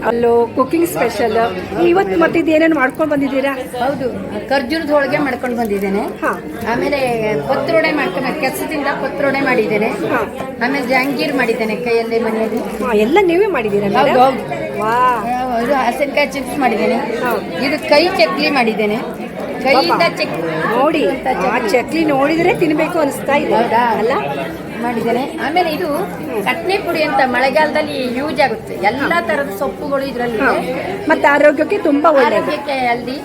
ಅಲ್ಲೂ ಕುಕಿಂಗ್ ಸ್ಪೆಷಲ್. ಇವತ್ತು ಮತ್ತೆ ಇದೇನೇನು ಮಾಡ್ಕೊಂಡು ಬಂದಿದ್ದೀರಾ? ಹೌದು, ಖರ್ಜೂರದ ಹೋಳಿಗೆ ಮಾಡ್ಕೊಂಡು ಬಂದಿದ್ದೇನೆ. ಆಮೇಲೆ ಪತ್ರೊಡೆ ಮಾಡ್ಕೊಂಡು ಕೆಸದಿಂದ ಪತ್ರೊಡೆ ಮಾಡಿದ್ದೇನೆ. ಆಮೇಲೆ ಜಹಾಂಗೀರ್ ಮಾಡಿದ್ದೇನೆ ಕೈಯಲ್ಲೇ ಮನೆಯಲ್ಲಿ. ಎಲ್ಲ ನೀವೇ ಮಾಡಿದ್ದೀರಾ? ಹೌದು ಹೌದು. ವಾ, ಇದು ಹಸಿನಕಾಯಿ ಚಿಪ್ಸ್ ಮಾಡಿದ್ದೇನೆ. ಇದು ಕೈ ಚಕ್ಲಿ ಮಾಡಿದ್ದೇನೆ. ಕೈಯಿಂದ ನೋಡಿ ಆ ಚಕ್ಲಿ ನೋಡಿದ್ರೆ ತಿನ್ಬೇಕು ಅನಿಸ್ತಾ ಇದೆ ಅಲ್ಲ? ಮಾಡಿದ್ದೇನೆ. ಆಮೇಲೆ ಇದು ಚಟ್ನಿ ಪುಡಿ ಅಂತ ಮಳೆಗಾಲದಲ್ಲಿ ಯೂಸ್ ಆಗುತ್ತೆ. ಎಲ್ಲಾ ತರದ ಸೊಪ್ಪುಗಳು ಇದರಲ್ಲಿ. ಮತ್ತೆ ಆರೋಗ್ಯಕ್ಕೆ ತುಂಬಾ ಒಳ್ಳೆಯದು. ಆರೋಗ್ಯಕ್ಕೆ ಹೆಲ್ದಿ.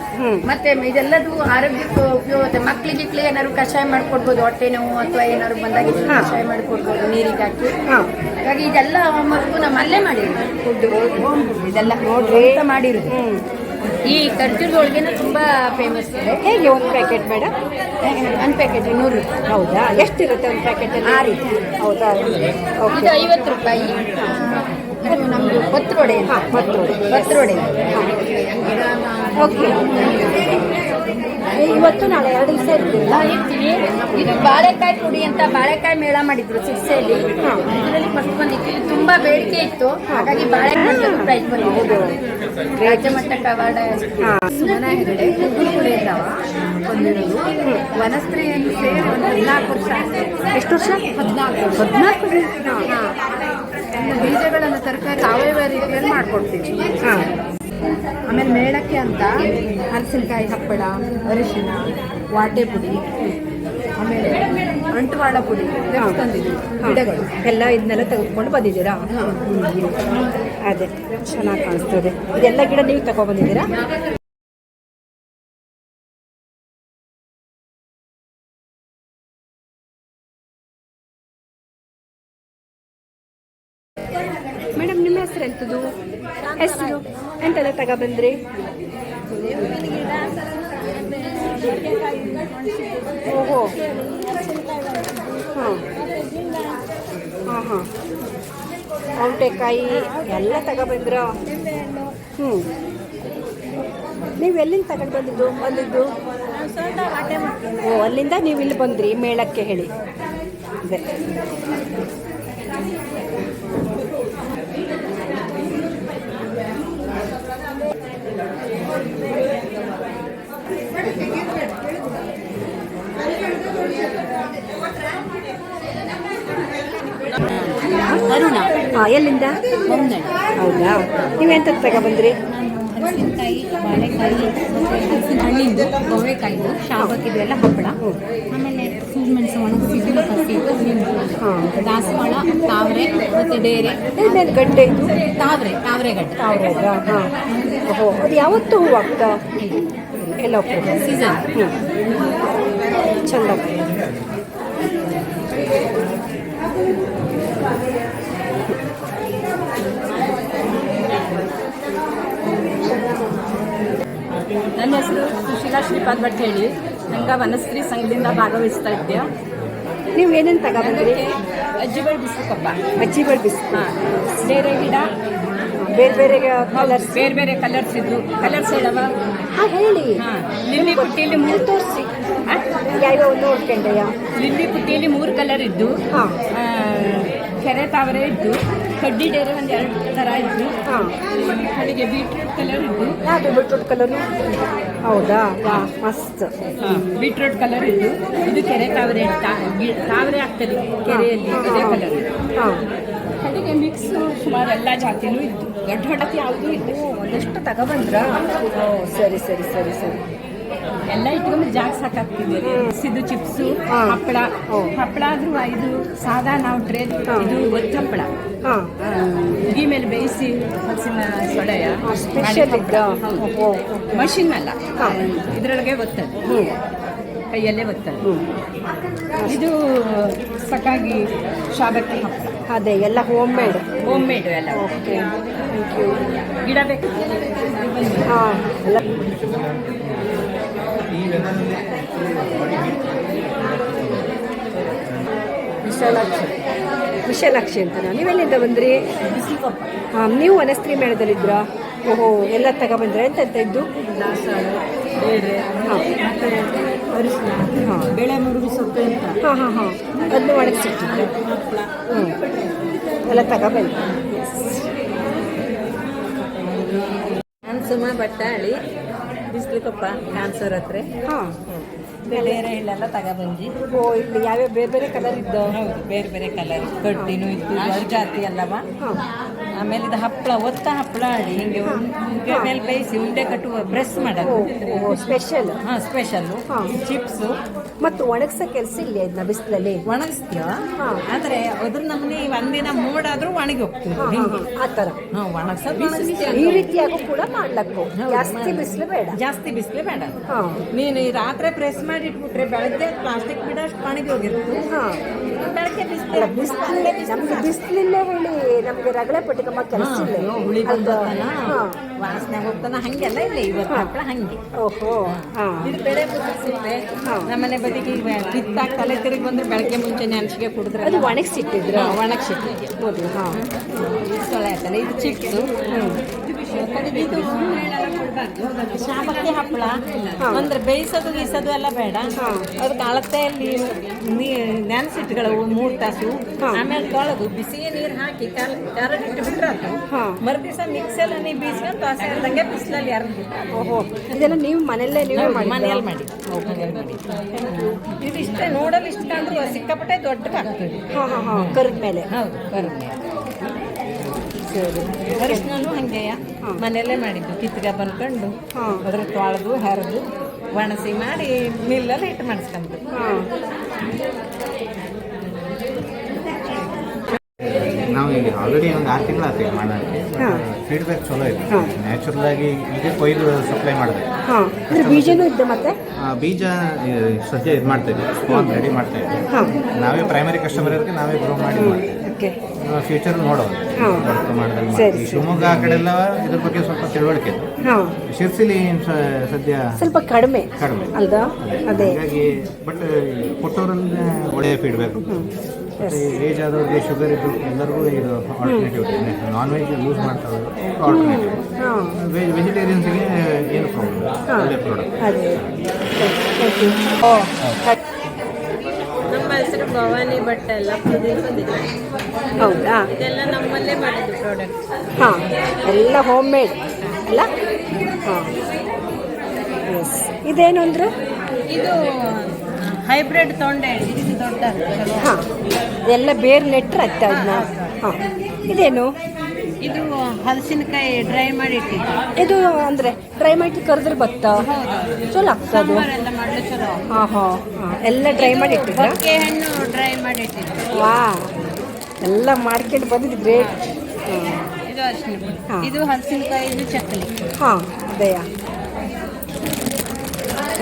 ಮತ್ತೆ ಇದೆಲ್ಲದು ಆರೋಗ್ಯಕ್ಕೆ ಉಪಯೋಗ. ಮಕ್ಳಿಗೆ ಏನಾದ್ರು ಕಷಾಯ ಮಾಡ್ಕೊಡ್ಬೋದು, ಹೊಟ್ಟೆ ನೋವು ಅಥವಾ ಏನಾದ್ರು ಬಂದಾಗ ಕಷಾಯ ಮಾಡ್ಕೊಡ್ಬೋದು ನೀರಿಗೆ ಹಾಕಿ. ಹಾಗಾಗಿ ಇದೆಲ್ಲ ಮಗು ನಮ್ಮಲ್ಲೇ ಮಾಡಿರೋದು ಫುಡ್. ಇದೆಲ್ಲ ನೋಡ್ರಿ ಮಾಡಿರೋದು. ಈ ಖರ್ಜೂರದ ಹೋಳಿಗೆನ ತುಂಬಾ ಫೇಮಸ್ ಇದೆ. ಹೇಗೆ ಒಂದು ಪ್ಯಾಕೆಟ್ ಮೇಡಮ್? ಒಂದು ಪ್ಯಾಕೆಟ್ 100 ರೂಪಾಯಿ. ಹೌದಾ? ಎಷ್ಟಿರುತ್ತೆ ಒಂದು ಪ್ಯಾಕೆಟ್? 6. ಹೌದಾ? ಇದು 50 ರೂಪಾಯಿ. ಇದು ನಮ್ದು ಪತ್ರೊಡೆ. ಪತ್ರೊಡೆ. ಓಕೆ. ಇವತ್ತು ನಾಳೆ 2 ದಿವಸ ಇರ್ತೀರಲ್ಲ? ಇರ್ತೀವಿ. ಇದು ಬಾಳೆಕಾಯಿ ಪುಡಿ ಅಂತ ಬಾಳೆಕಾಯಿ ಮೇಳ ಮಾಡಿದ್ರು ಸಿರ್ಸೆಯಲ್ಲಿ. ಇದರಲ್ಲಿ ಫಸ್ಟ್ ಬಂದಿತ್ತು. ಇದು ತುಂಬಾ ಬೇಡಿಕೆ ಇತ್ತು, ಹಾಗಾಗಿ ಬಾಳೆಕಾಯಿ ಪ್ರೈಸ್ ಬಂದಿದ್ದು. ರಾಜ್ಯ ಮಟ್ಟಕ್ಕೆ ಅವಾರ್ಡ್. ಸುಮನ ಹೆಗಡೆ ಕುದುರೆಯಿಂದ ಬಂದಿರೋದು. ವನಸ್ಪತಿಯಲ್ಲಿ ಸೇರಿ ಒಂದು 14 ವರ್ಷ. ಎಷ್ಟು ವರ್ಷ? 14. ಬೀಜಗಳನ್ನು ತರಕಾರಿ ಸಾವಯವ ರೀತಿಯಲ್ಲಿ ಮಾಡ್ಕೊಡ್ತೀವಿ. ಆಮೇಲೆ ಮೇಳಕ್ಕೆ ಅಂತ ಹಲಸಿನಕಾಯಿ ಹಪ್ಪಳ, ಅರಿಶಿನ, ವಾಟೆ ಪುಡಿ, ಆಮೇಲೆ ಅಂಟುವಾಳ ಪುಡಿ ತಂದಿದ್ದೀವಿ. ಗಿಡಗಳು ಎಲ್ಲ ಇದನ್ನೆಲ್ಲ ತೆಗೆದುಕೊಂಡು ಬಂದಿದ್ದೀರಾ? ಅದೇ ಚೆನ್ನಾಗಿ ಕಾಣಿಸ್ತದೆ. ಇದೆಲ್ಲ ಗಿಡ ನೀವು ತಗೊಬಂದಿದ್ದೀರಾ? ಹೆಸರು ಎಂಥದ್ದು? ಹೆಸರು ಎಂತೆಲ್ಲ ತಗೊಬಂದ್ರಿ? ಓಹೋ, ಹಾಂ ಹಾಂ ಹಾಂ, ಸೌತೆಕಾಯಿ ಎಲ್ಲ ತಗೊಬಂದ್ರ? ಹ್ಞೂ, ನೀವು ಎಲ್ಲಿಂದ ತಗೊಂಡು ಬಂದಿದ್ದು? ಓ, ಅಲ್ಲಿಂದ ನೀವು ಇಲ್ಲಿ ಬಂದ್ರಿ ಮೇಳಕ್ಕೆ ಹೇಳಿ. ಅದೇ ಅರುಣ. ಹಾಂ, ಎಲ್ಲಿಂದ? ಹೌದಾ, ನೀವೆಂತ ತಗೊಬಂದ್ರಿ? ಹಲಸಿನಕಾಯಿ, ಬಾಳೆಕಾಯಿ, ಹಲಸಿನ ಹಣ್ಣಿಂದು, ಗೋರೆಕಾಯಿದು, ಶಾವಕ್ಕಿದು ಎಲ್ಲ ಹಪ್ಪಳ. ಆಮೇಲೆ ಸೂರ್ಮೆಣಸು, ಒಣಗಿಸಿದ್ದು, ಹಸಿದು, ನಿಂಬು, ದಾಸವಾಳ, ತಾವರೆ ಮತ್ತು ಡೇರೆ. ಏನೇನು ಗಡ್ಡೆ ಇದು? ತಾವರೆ ಗಡ್ಡೆ. ತಾವ್ರೆಗಾ? ಹಾಂ. ಓಹೋ, ಅದು ಯಾವತ್ತೂ ಹೂವು ಆಗ್ತಾ? ಎಲ್ಲ ಸೀಸನ್. ಹ್ಞೂ, ಚಂದ. ನನ್ನ ಹೆಸರು ಸುಶೀಲಾ ಶ್ರೀಪಾದ್ ಭಟ್ ಹೇಳಿ. ನಂಗೆ ವನಸ್ತ್ರೀ ಸಂಘದಿಂದ ಭಾಗವಹಿಸ್ತಾ ಇದ್ದೆ. ನೀವು ಏನೇನು ತಗೊಬಂದ್ರಿ? ಅಜ್ಜಿಬೇಳೆ ಬಿಸಿಲು ಕಪ್ಪ, ಅಜ್ಜಿಬೇಳೆ ಬಿಸಿ. ಹಾಂ, ಬೇರೆ ಗಿಡ, ಬೇರೆ ಬೇರೆ ಕಲರ್ಸ್, ಬೇರೆ ಬೇರೆ ಕಲರ್ಸ್ ಇದ್ದು. ಕಲರ್ಸ್ ಹೇಳವ? ಹಾಂ, ಹೇಳಿ. ಹಾಂ, ಲಿಲ್ಲಿ ಪುಟ್ಟಿಯಲ್ಲಿ ಮೂರು ತೋರಿಸಿ. ಯಾವ್ಯಾವ ನೋಡ್ಕೊಂಡೆಯಾ? ಲಿಲ್ಲಿ ಪುಟ್ಟಿಯಲ್ಲಿ 3 ಕಲರ್ ಇದ್ದು. ಹಾಂ, ಕೆರೆ ತಾವರೆ ಇದ್ದು, ಕಡ್ಡಿ ಡೇರೆ ಒಂದು 2 ಥರ ಇದ್ದು. ಹಾಂ, ಕಡೆಗೆ ಬೀಟ್ರೂಟ್ ಕಲರ್ ಇದ್ದು. ಯಾವುದು ಬೀಟ್ರೂಟ್ ಕಲರು? ಹೌದಾ, ವಾ, ಮಸ್ತ್. ಬೀಟ್ರೂಟ್ ಕಲರ್ ಇದ್ದು. ಇದು ಕೆರೆ ತಾವರೆ, ತಾವರೆ ಆಗ್ತದೆ ಕೆರೆಯಲ್ಲಿ, ಅದೇ ಕಲರ್. ಹಾಂ, ಕಡೆಗೆ ಮಿಕ್ಸ್ ಸುಮಾರು ಎಲ್ಲ ಜಾತಿನೂ ಇದ್ದು. ದೊಡ್ಡ ಹೊಡತಿ ಯಾವುದೂ ಇದ್ದು. ಒಂದಷ್ಟು ತಗೊಬಂದ್ರ? ಓ, ಸರಿ ಸರಿ ಸರಿ ಸರಿ. ಎಲ್ಲ ಇಟ್ಕೊಂಡು ಜಾಗ ಸಾಕಾಗ್ತಿದೆ. ಸಿದ್ದು ಚಿಪ್ಸು, ಹಪ್ಪಳ. ಹಪ್ಪಳ ಆದ್ರೂ 5 ಸಾದಾ ನಾವು ಟ್ರೇ. ಇದು ಒತ್ತು ಹಪ್ಪಳ. ಹಾಂ, ಉಗಿ ಮೇಲೆ ಬೇಯಿಸಿ ಹಲಸಿನ ಸೊಳೆಯ ಸ್ಪೆಷಲ್ ಇದ್ದ? ಮಷಿನ್ ಅಲ್ಲ, ಇದರೊಳಗೆ ಒತ್ತದು, ಕೈಯಲ್ಲೇ ಒತ್ತದು. ಇದು ಸಾಕಾಗಿ ಶಾಬಕ್ಕಿ ಹಪ್ಪಳ. ಅದೇ ಎಲ್ಲ ಹೋಮ್ ಮೇಡ್. ಎಲ್ಲ. Okay, thank you. ಗಿಡ ಬೇಕು? ಹಾಂ, ಎಲ್ಲ. ವಿಶಾಲಾಕ್ಷಿ ಅಂತ. ನೀವೆಲ್ಲಿಂದ ಬಂದ್ರಿ? ಹಾಂ, ನೀವು ವನಸ್ತ್ರೀ ಮೇಳದಲ್ಲಿದ್ರಾ? ಓಹೋ, ಎಲ್ಲ ತಗೊಬಂದ್ರೆ ಎಂತ ಇದ್ದು? ದಾಸವಾಳ, ಬೇರೆ, ಹಾಂ, ಬೆಳೆ ಮುರುಗಿ ಸೊಪ್ಪು ಅಂತ. ಹಾಂ ಹಾಂ ಹಾಂ, ಅದನ್ನು ಒಣಗಿಸಿಟ್ಟಿದ್ದೆ. ಹ್ಞೂ, ಎಲ್ಲ ತಗೊಬಂದು. ನಾನು ಸುಮಾ ಬಟ್ಟಾಳಿ, ಬಿಸಿಲು ಕೊಪ್ಪ, ಕ್ಯಾನ್ಸರ್ ಹತ್ರ. ಹಾಂ, ಬೇರೆ ಇಲ್ಲೆಲ್ಲ ತಗೊಬಂದು. ಓ, ಇಲ್ಲಿ ಯಾವ್ಯಾವ ಬೇರೆ ಬೇರೆ ಕಲರ್ ಇದ್ದ? ಹೌದು, ಬೇರೆ ಬೇರೆ ಕಲರ್ ಕಡ್ಡಿನೂ ಇತ್ತು, ಜಾತಿ ಅಲ್ಲವ. ಹಾಂ, ಆಮೇಲೆ ಇದು ಹಪ್ಪಳ, ಒತ್ತ ಹಪ್ಪಳ ಆಡಿ ಹಿಂಗೆ ಉಂಡೆ ಮೇಲೆ ಬೇಯಿಸಿ ಉಂಡೆ ಕಟ್ಟುವ ಪ್ರೆಸ್ ಮಾಡೋದು. ಓ, ಸ್ಪೆಷಲ್. ಹಾಂ, ಸ್ಪೆಷಲ್ಲು. ಹಾಂ, ಚಿಪ್ಸು. ಮತ್ತು ಒಣಗ್ಸೋ ಕೆಲಸ ಇಲ್ಲ ಇದನ್ನ ಬಿಸಿಲಲ್ಲಿ? ಒಣಗಿಸ್ತೀವ, ಹಾಂ, ಆದರೆ ಅದ್ರ ನಮ್ಮನೆ ಒಂದಿನ ಮೂಡಾದ್ರೂ ಒಣಗಿ ಹೋಗ್ತೀವಿ. ಆ ಥರ. ಹಾಂ, ಒಣಗ್ಸೋದು ಈ ರೀತಿಯಾಗೂ ಕೂಡ ಮಾಡ್ಲಕ್ಕು. ಜಾಸ್ತಿ ಬಿಸಿಲು ಬೇಡ. ಜಾಸ್ತಿ ಬಿಸಿಲು ಬೇಡ. ಹಾಂ, ನೀನು ಈ ರಾತ್ರಿ ಪ್ರೆಸ್ ಮಾಡಿ ಇಟ್ಬಿಟ್ರೆ ಬೆಳಗ್ಗೆ ಪ್ಲಾಸ್ಟಿಕ್ ಬಿಡ ಅಷ್ಟು ಒಣಗಿ ಹೋಗಿರುತ್ತೆ. ಹಾಂ, ಬೆಳಗ್ಗೆ ಬಿಸಿಲು ನಮ್ಗೆ ಬಿಸಿಲಿಲ್ಲ ಹೇಳಿ, ನಮ್ಗೆ ರಗಳೆ ಪಟ್ಟಿಕಮ್ಮ ಕೆಲಸ ಇಲ್ಲ. ಹುಳಿ ಬಂದೋಗ್ತಾನ, ಹಾಂ, ವಾಸನೆ ಹೋಗ್ತಾನ, ಹಂಗೆಲ್ಲ ಇಲ್ಲ ಇವತ್ತು ಹಪ್ಪಳ ಹಂಗೆ. ಓಹೋ, ಹಾಂ, ಇದು ಬೆಳೆ ಸಿಗುತ್ತೆ. ನಮ್ಮನೆ ಬದಿಗೆ ಬಿತ್ತಾಗ ತಲೆ ತಿರುಗಿ ಬಂದ್ರೆ ಬೆಳಗ್ಗೆ ಮುಂಚೆನೆ ಅನ್ಸಿಗೆ ಕುಡಿದ್ರೆ ಅದು ಒಣಗಿಸಿಟ್ಟಿದ್ರ? ಒಣಗಿಸಿಟ್ಟಿದ್ದೆ ಮೊದಲು. ಹಾಂ, ಸೊಳ್ಳೆ ಆಗ್ತಾನೆ. ಇದು ಚಿಪ್ಸು. ಇದು ಶಾಬಕ್ಕಿ ಹಪ್ಪಳ ಅಂದ್ರೆ ಬೇಯಿಸೋದು ಗೀಸೋದು ಎಲ್ಲ ಬೇಡ. ಅದಕ್ಕೆ ಅಳತೆಯಲ್ಲಿ ನೆನೆಸಿಟ್ಗಳು 3 ತಾಸು. ಆಮೇಲೆ ತೊಳೆದು ಬಿಸಿ ನೀರು ಹಾಕಿ ಕ್ಯಾರೆಟ್ ಇಟ್ಟು ಬಿಟ್ರೆ ಅದು ಮರುದಿವಸ ಮಿಕ್ಸೆಲ್ಲ ನೀವು ಬೀಸ್ಕೊಂಡು ದೋಸೆ ಇರ್ದಂಗೆ ಬಿಸಿಲಲ್ಲಿ ಅರ್ದು. ಓಹೋ, ಇದೆಲ್ಲ ನೀವು ಮನೆಯಲ್ಲೇ ಮನೆಯಲ್ಲಿ ಮಾಡಿ. ಇದಿಷ್ಟೇ ನೋಡಲು ಇಷ್ಟು ಕಂಡ್ರು ಸಿಕ್ಕಾಪಟ್ಟೆ ದೊಡ್ಡದಾಗ್ತದೆ. ಹಾಂ ಹಾಂ ಹಾಂ, ಕರಿದ ಮೇಲೆ. ಹೌದು, ಕರಿದ ಅರಿಶಿನೂ ಹಂಗೆಯ ಮನೆಯಲ್ಲೇ ಮಾಡಿದ್ದು. ಕಿತ್ಗ ಬಂದ್ಕೊಂಡು ಅದ್ರ ತೊಳೆದು ಹೆರದು ಒಣಸಿ ಮಾಡಿ ಮಿಲ್ಲಲ್ಲಿ ಹಿಟ್ಟು ಮಾಡಿಸ್ಕೊಂಡು. ನಾವು ಈಗ ಆಲ್ರೆಡಿ ಒಂದು 6 ತಿಂಗಳು ಆಗ್ತೀವಿ ಮಾಡೋಕ್ಕೆ. ಫೀಡ್ಬ್ಯಾಕ್ ಚಲೋ ಇದೆ. ನ್ಯಾಚುರಲ್ ಆಗಿ ಈಗ ಕೊಯ್ದು ಸಪ್ಲೈ ಮಾಡಿದೆ. ಬೀಜನೂ ಇದ್ದು ಮತ್ತೆ ಬೀಜ ಸದ್ಯ ಇದು ಮಾಡ್ತಾ ಇದ್ದೀವಿ, ಸ್ಪಾನ್ ರೆಡಿ ಮಾಡ್ತಾ ಇದ್ದೀವಿ. ನಾವೇ ಪ್ರೈಮರಿ ಕಸ್ಟಮರ್ ಇರೋದಕ್ಕೆ ನಾವೇ ಗ್ರೋ ಮಾಡಿ ಮಾಡ್ತೀವಿ. ಓಕೆ. ಫ್ಯೂಚರ್ ನೋಡೋದು ಹಾಂ. ವರ್ಕ್ ಮಾಡಿದ್ರೆ ಸರಿ, ಈ ಶಿವಮೊಗ್ಗ ಆ ಕಡೆ ಎಲ್ಲ ಇದ್ರ ಬಗ್ಗೆ ಸ್ವಲ್ಪ ತಿಳುವಳಿಕೆ ಇದೆ. ಹಾಂ, ಶಿರ್ಸಿಲಿ ಸದ್ಯ ಸ್ವಲ್ಪ ಕಡಿಮೆ ಕಡಿಮೆ ಅಲ್ದಾ? ಅದೇ ಹಾಗಾಗಿ ಬಟ್ ಕೊಟ್ಟವರಲ್ಲಿ ಒಳ್ಳೆಯ ಫೀಡ್ಬ್ಯಾಕ್. ಮತ್ತು ಏಜ್ ಆದವ್ರಿಗೆ ಶುಗರ್ ಇದ್ದು ಎಲ್ಲರಿಗೂ ಇದು ಆಲ್ಟರ್ನೇಟಿವ್. ನಾನ್ ವೆಜ್ ಯೂಸ್ ಮಾಡ್ತಾರೆ ಆಲ್ಟರ್ನೇಟಿವ್. ಹಾಂ, ವೆಜಿಟೇರಿಯನ್ಸ್ಗೆ ಏನು ಪ್ರಾಬ್ಲಮ್, ಒಳ್ಳೆ ಪ್ರಾಡಕ್ಟ್. ಅದೇ. ನಮ್ಮ ಹೆಸರು ಭವಾನಿ ಭಟ್ ಎಲ್ಲ ಬಂದಿದೆ. ಹೌದಾ? ಇದೆಲ್ಲ ನಮ್ಮಲ್ಲೇ ಮಾಡಿದ್ದು ಪ್ರಾಡಕ್ಟ್. ಹಾಂ, ಎಲ್ಲ ಹೋಮ್ ಮೇಡ್ ಅಲ್ಲ? ಹಾಂ, ಎಸ್. ಇದೇನು ಅಂದರು? ಇದು ಹೈಬ್ರಿಡ್ ತೊಂಡೆ ಇದು ದೊಡ್ಡ. ಹಾಂ, ಎಲ್ಲ ಬೇರೆ ನೆಟ್ರೆ ಆಗ್ತಾ ಅದನ್ನ. ಹಾಂ, ಇದೇನು? ಇದು ಹಲಸಿನಕಾಯಿ ಡ್ರೈ ಮಾಡಿ ಇಟ್ಟಿದ್ದು. ಇದು ಅಂದರೆ ಡ್ರೈ ಮಾಡಿ ಕರೆದ್ರೆ ಭತ್ತ ಚಲೋ ಆಗ್ತದೆ. ಎಲ್ಲ ಮಾಡಲು ಚಲೋ. ಹಾಂ ಹಾಂ ಹಾಂ, ಎಲ್ಲ ಡ್ರೈ ಮಾಡಿ ಇಟ್ಟಿದ್ರಾ? ಹೊಕ್ಕೆ ಹಣ್ಣು ಡ್ರೈ ಮಾಡಿ ಇಟ್ಟಿದ್ದು. ವಾ, ಎಲ್ಲ ಮಾಡ್ಕೊಂಡು ಬಂದಿದ್ದು ಗ್ರೇಟ್. ಇದು ಅರಿಶಿನ ಪುಡಿ. ಹಾಂ. ಇದು ಹಲಸಿನಕಾಯಿ, ಇದು ಚಕ್ಕಲಿ. ಹಾಂ, ಅದೇಯ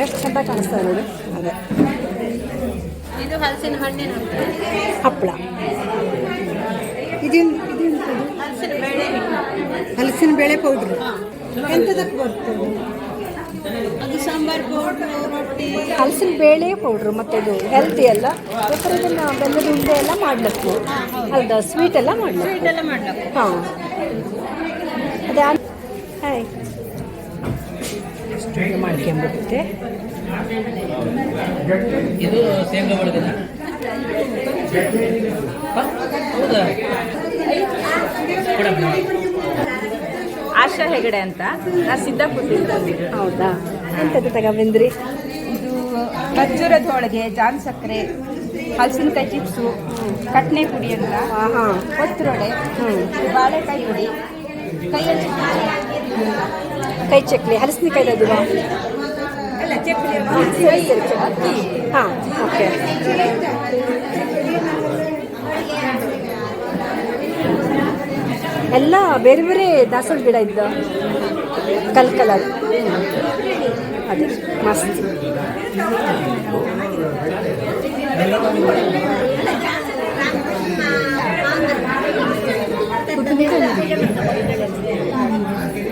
ಎಷ್ಟು ಚಂದ ಕಾಣಿಸ್ತದೆ ನೋಡಿ. ಅದೇ ಇದು ಹಲಸಿನ ಹಣ್ಣಿನ ಹಪ್ಪಳ. ಇದೇನು? ಹಲಸಿನ ಬೇಳೆ. ಹಲಸಿನ ಬೇಳೆ ಪೌಡ್ರು ಎಂಥದಕ್ಕೆ ಬರ್ತದೆ? ಅದು ಸಾಂಬಾರ್ ಪೌಡ್ರು, ರೊಟ್ಟಿ. ಹಲಸಿನ ಬೇಳೆ ಪೌಡ್ರು ಮತ್ತು ಇದು ಹೆಲ್ತಿ ಅಲ್ಲ. ಬೇಕಾದ್ರೆ ಇದನ್ನು ಬೆಲ್ಲದ ಉಂಡೆ ಎಲ್ಲ ಮಾಡ್ಲಿಕ್ಕೆ ಅಲ್ದ, ಸ್ವೀಟ್ ಎಲ್ಲ ಮಾಡ್ಲಿಕ್ಕೆ. ಸ್ವೀಟ್ ಎಲ್ಲ ಮಾಡ್ಲಿಕ್ಕೆ. ಹಾಂ, ಅದೇ ಹಾಯ್ ಮಾಡ್ಕೊಂಬಿಡುತ್ತೆ. ಇದು ಶೇಂಗಾ ಒಳಗದ ಹೌದಾ? ಆಶಾ ಹೆಗಡೆ ಅಂತ, ನಾ ಸಿದ್ದಾಪುರದಿಂದ. ಹೌದಾ? ಎಂಥದ್ದು ತಗೊಂಡ್ಬಂದ್ರಿ? ಇದು ಖರ್ಜೂರದ ಹೋಳಿಗೆ, ಜಾನ್ ಸಕ್ಕರೆ, ಹಲಸಿನಕಾಯಿ ಚಿಪ್ಸು, ಕಟ್ನೆ ಪುಡಿ ಅಂತ, ಹಾಂ, ಕೊತ್ತರೊಡೆ, ಬಾಳೆಕಾಯಿ ಪುಡಿ, ಕೈ ಚಕ್ಲಿ, ಹಲಸಿನಕಾಯಿ ಅದು. ಅಲ್ಲ ಚಕ್ಲಿ, ಸರಿ ಸರಿ ಚಕ್ಲಿ. ಹಾಂ, ಓಕೆ. ಎಲ್ಲ ಬೇರೆ ಬೇರೆ ದಾಸವಾಳ ಗಿಡ ಇದ್ದ ಕಲರ್ ಅದೇ ಮಸ್ತ್.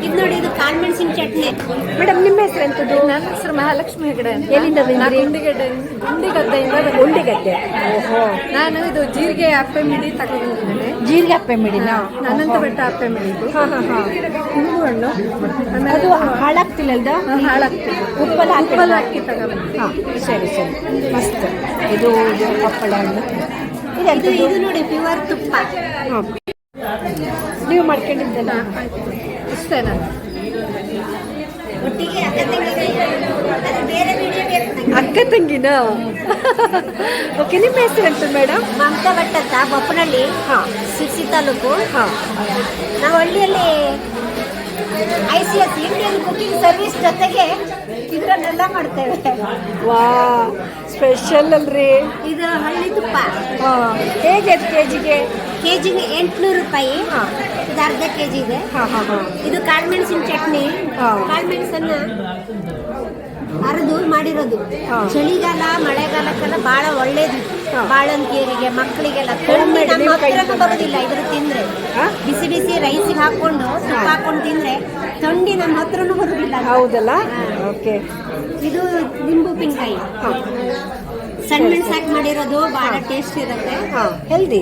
ಇದು ನೋಡಿ, ಇದು ಕಾಳುಮೆಣಸಿನ ಚಟ್ನಿ. ಮೇಡಮ್, ನಿಮ್ಮ ಹೆಸರು ಎಂಥದ್ದು? ನನ್ನ ಹೆಸರು ಮಹಾಲಕ್ಷ್ಮಿ ಹೆಗಡೆ ಅಂತ. ಎಲ್ಲಿಂದ ಬಂದ್ರಿ? ಗುಂಡಿಗದ್ದೆಯಿಂದ. ಗುಂಡಿಗದ್ದೆ. ಓಹೋ. ನಾನು ಇದು ಜೀರಿಗೆ ಅಪ್ಪೆ ಮಿಡಿ ತಗೊಂಡಿದ್ದೇನೆ. ಜೀರಿಗೆ ಅಪ್ಪೆ ಮಿಡಿನಾ? ಅನಂತ ಬೆಟ್ಟ ಅಪ್ಪೆ ಮಿಡಿದು. ಹಾಂ ಹಾಂ ಹಾಂ. ಹುಣಗು ಹಣ್ಣು. ಅದು ಹಾಳಾಗ್ತಿಲ್ಲದ? ಹಾಳಾಗ್ತದೆ. ಉಪ್ಪಲ್ಲಿ ಹಾಕಿ ತಗೊಂಡು. ಹಾಂ, ಸರಿ ಸರಿ, ಮಸ್ತ್. ಇದು ಹಪ್ಪಳ ಹಣ್ಣು. ಇದು ನೋಡಿ, ಪ್ಯೂರ್ ತುಪ್ಪ. ಹಾಂ, ನೀವು ಮಾಡ್ಕೊಂಡಿದ್ದಲ್ಲ? ಇಷ್ಟೇ ನಾನು. ಒಟ್ಟಿಗೆ ಅಕ್ಕ ಬೇರೆ ವಿಡಿಯೋ ಬೇಕು. ಅಕ್ಕ ತಂಗಿನ? ಓಕೆ, ನಿಮ್ಮ ಹೆಸರು ಎಂತ ಮೇಡಮ್? ಮಮತಾ ಭಟ್ ಅಂತ, ಬೊಪ್ಪನಹಳ್ಳಿ. ಹಾಂ, ಶಿರ್ಸಿ ತಾಲೂಕು. ಹಾಂ. ನಾವು ಹಳ್ಳಿಯಲ್ಲಿ ICS ಇಂಡಿಯನ್ ಕುಕಿಂಗ್ ಸರ್ವಿಸ್ ಜೊತೆಗೆ ಇದರನ್ನೆಲ್ಲ ಮಾಡ್ತೇವೆ. ವಾ, ಸ್ಪೆಷಲ್ ಅಲ್ರಿ ಇದು ಹಳ್ಳಿ ತುಪ್ಪ. ಹಾಂ, ಹೇಗೆ ಅದು ಕೆಜಿಗೆ? ಕೆಜಿಗೆ 800 ರೂಪಾಯಿ. ಇದು ಅರ್ಧ ಕೆಜಿ ಇದೆ. ಹಾಂ ಹಾಂ ಹಾಂ. ಇದು ಕಾಳುಮೆಣಸಿನ ಚಟ್ನಿ. ಕಾಳುಮೆಣಸನ್ನ ಅರೆದು ಮಾಡಿರೋದು. ಚಳಿಗಾಲ ಮಳೆಗಾಲಕ್ಕೆಲ್ಲ ಬಹಳ ಒಳ್ಳೇದು. ಬಾಳಂತಿಯರಿಗೆ, ಮಕ್ಕಳಿಗೆಲ್ಲ ಥಂಡಿ ನಮ್ಮ ಹತ್ರನೂ ಬರೋದಿಲ್ಲ. ಇದ್ರ ತಿಂದ್ರೆ ಬಿಸಿ ಬಿಸಿ ರೈಸಿಗೆ ಹಾಕೊಂಡು ತುಪ್ಪ ಹಾಕೊಂಡು ತಿಂದ್ರೆ ಥಂಡಿ ನಮ್ಮ ಹತ್ರನೂ ಬರೋದಿಲ್ಲ. ಹೌದಲ್ಲ? ಓಕೆ. ಇದು ನಿಂಬು ಉಪ್ಪಿನಕಾಯಿ, ಸಣ್ಣ ಮೆಣಸು ಹಾಕಿ ಮಾಡಿರೋದು, ಬಹಳ ಟೇಸ್ಟ್ ಇರುತ್ತೆ. ಹೆಲ್ದಿ.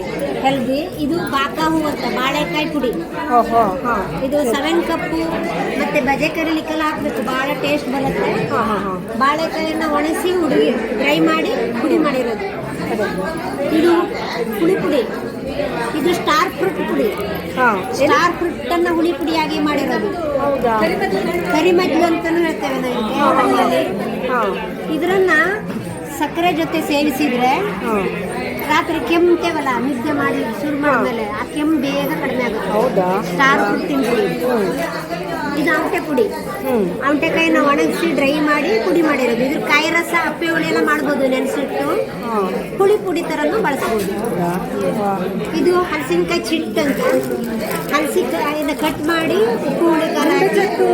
ಇದು ಬಾಕ ಹೂ ಅಂತ, ಬಾಳೆಕಾಯಿ ಪುಡಿ. ಓಹೋ. ಹಾಂ, ಇದು 7 ಕಪ್ಪು. ಮತ್ತೆ ಬಜೆ ಕರಿಲಿಕ್ಕೆಲ್ಲ ಹಾಕ್ಬೇಕು, ಬಹಳ ಟೇಸ್ಟ್ ಬರುತ್ತೆ. ಹಾಂ ಹಾಂ ಹಾಂ. ಬಾಳೆಕಾಯಿಯನ್ನ ಒಣಸಿ ಡ್ರೈ ಮಾಡಿ ಪುಡಿ ಮಾಡಿರೋದು. ಇದು ಪುಡಿ. ಇದು ಸ್ಟಾರ್ ಫ್ರೂಟ್ ಪುಡಿ. ಸ್ಟಾರ್ ಫ್ರೂಟ್ ಅನ್ನ ಹುಳಿ ಪುಡಿಯಾಗಿ ಮಾಡಿರೋದು. ಹೌದಾ? ಕರಿಮಜ್ಲು ಅಂತಾನು ಹೇಳ್ತೇವೆ ನಾವು. ಇದರನ್ನ ಸಕ್ಕರೆ ಜೊತೆ ಸೇವಿಸಿದ್ರೆ ರಾತ್ರಿ ಕೆಮ್ತೇವಲ್ಲ, ನಿದ್ದೆ ಮಾಡಿ ಶುರು ಮಾಡಿದ್ಮೇಲೆ ಆ ಕೆಮ್ಮು ಬೇಗ ಕಡಿಮೆ ಆಗುತ್ತೆ. ಹೌದಾ? ಸ್ಟಾರ್ ಫ್ರೂಟ್ ತಿನ್ಪುಡಿ. ಇದು ಔಟೆ ಪುಡಿ. ಔಟೆಕಾಯಿನ ಒಣಗಿಸಿ ಡ್ರೈ ಮಾಡಿ ಪುಡಿ ಮಾಡಿರೋದು. ಇದ್ರ ಕಾಯಿ ರಸ, ಅಪ್ಪೆ ಹುಳಿ ಎಲ್ಲ ಮಾಡ್ಬೋದು, ನೆನೆಸಿಟ್ಟು ಹುಳಿ ಪುಡಿ ತರನು ಬಳಸ್ಬೋದು. ಇದು ಹಲಸಿನಕಾಯಿ ಚಿಟ್ಟು ಅಂತ. ಹಲಸಿನಕಾಯಿನ ಕಟ್ ಮಾಡಿ ಉಪ್ಪು ಹುಳಿ ಖಾರ ಚಿಟ್ಟು,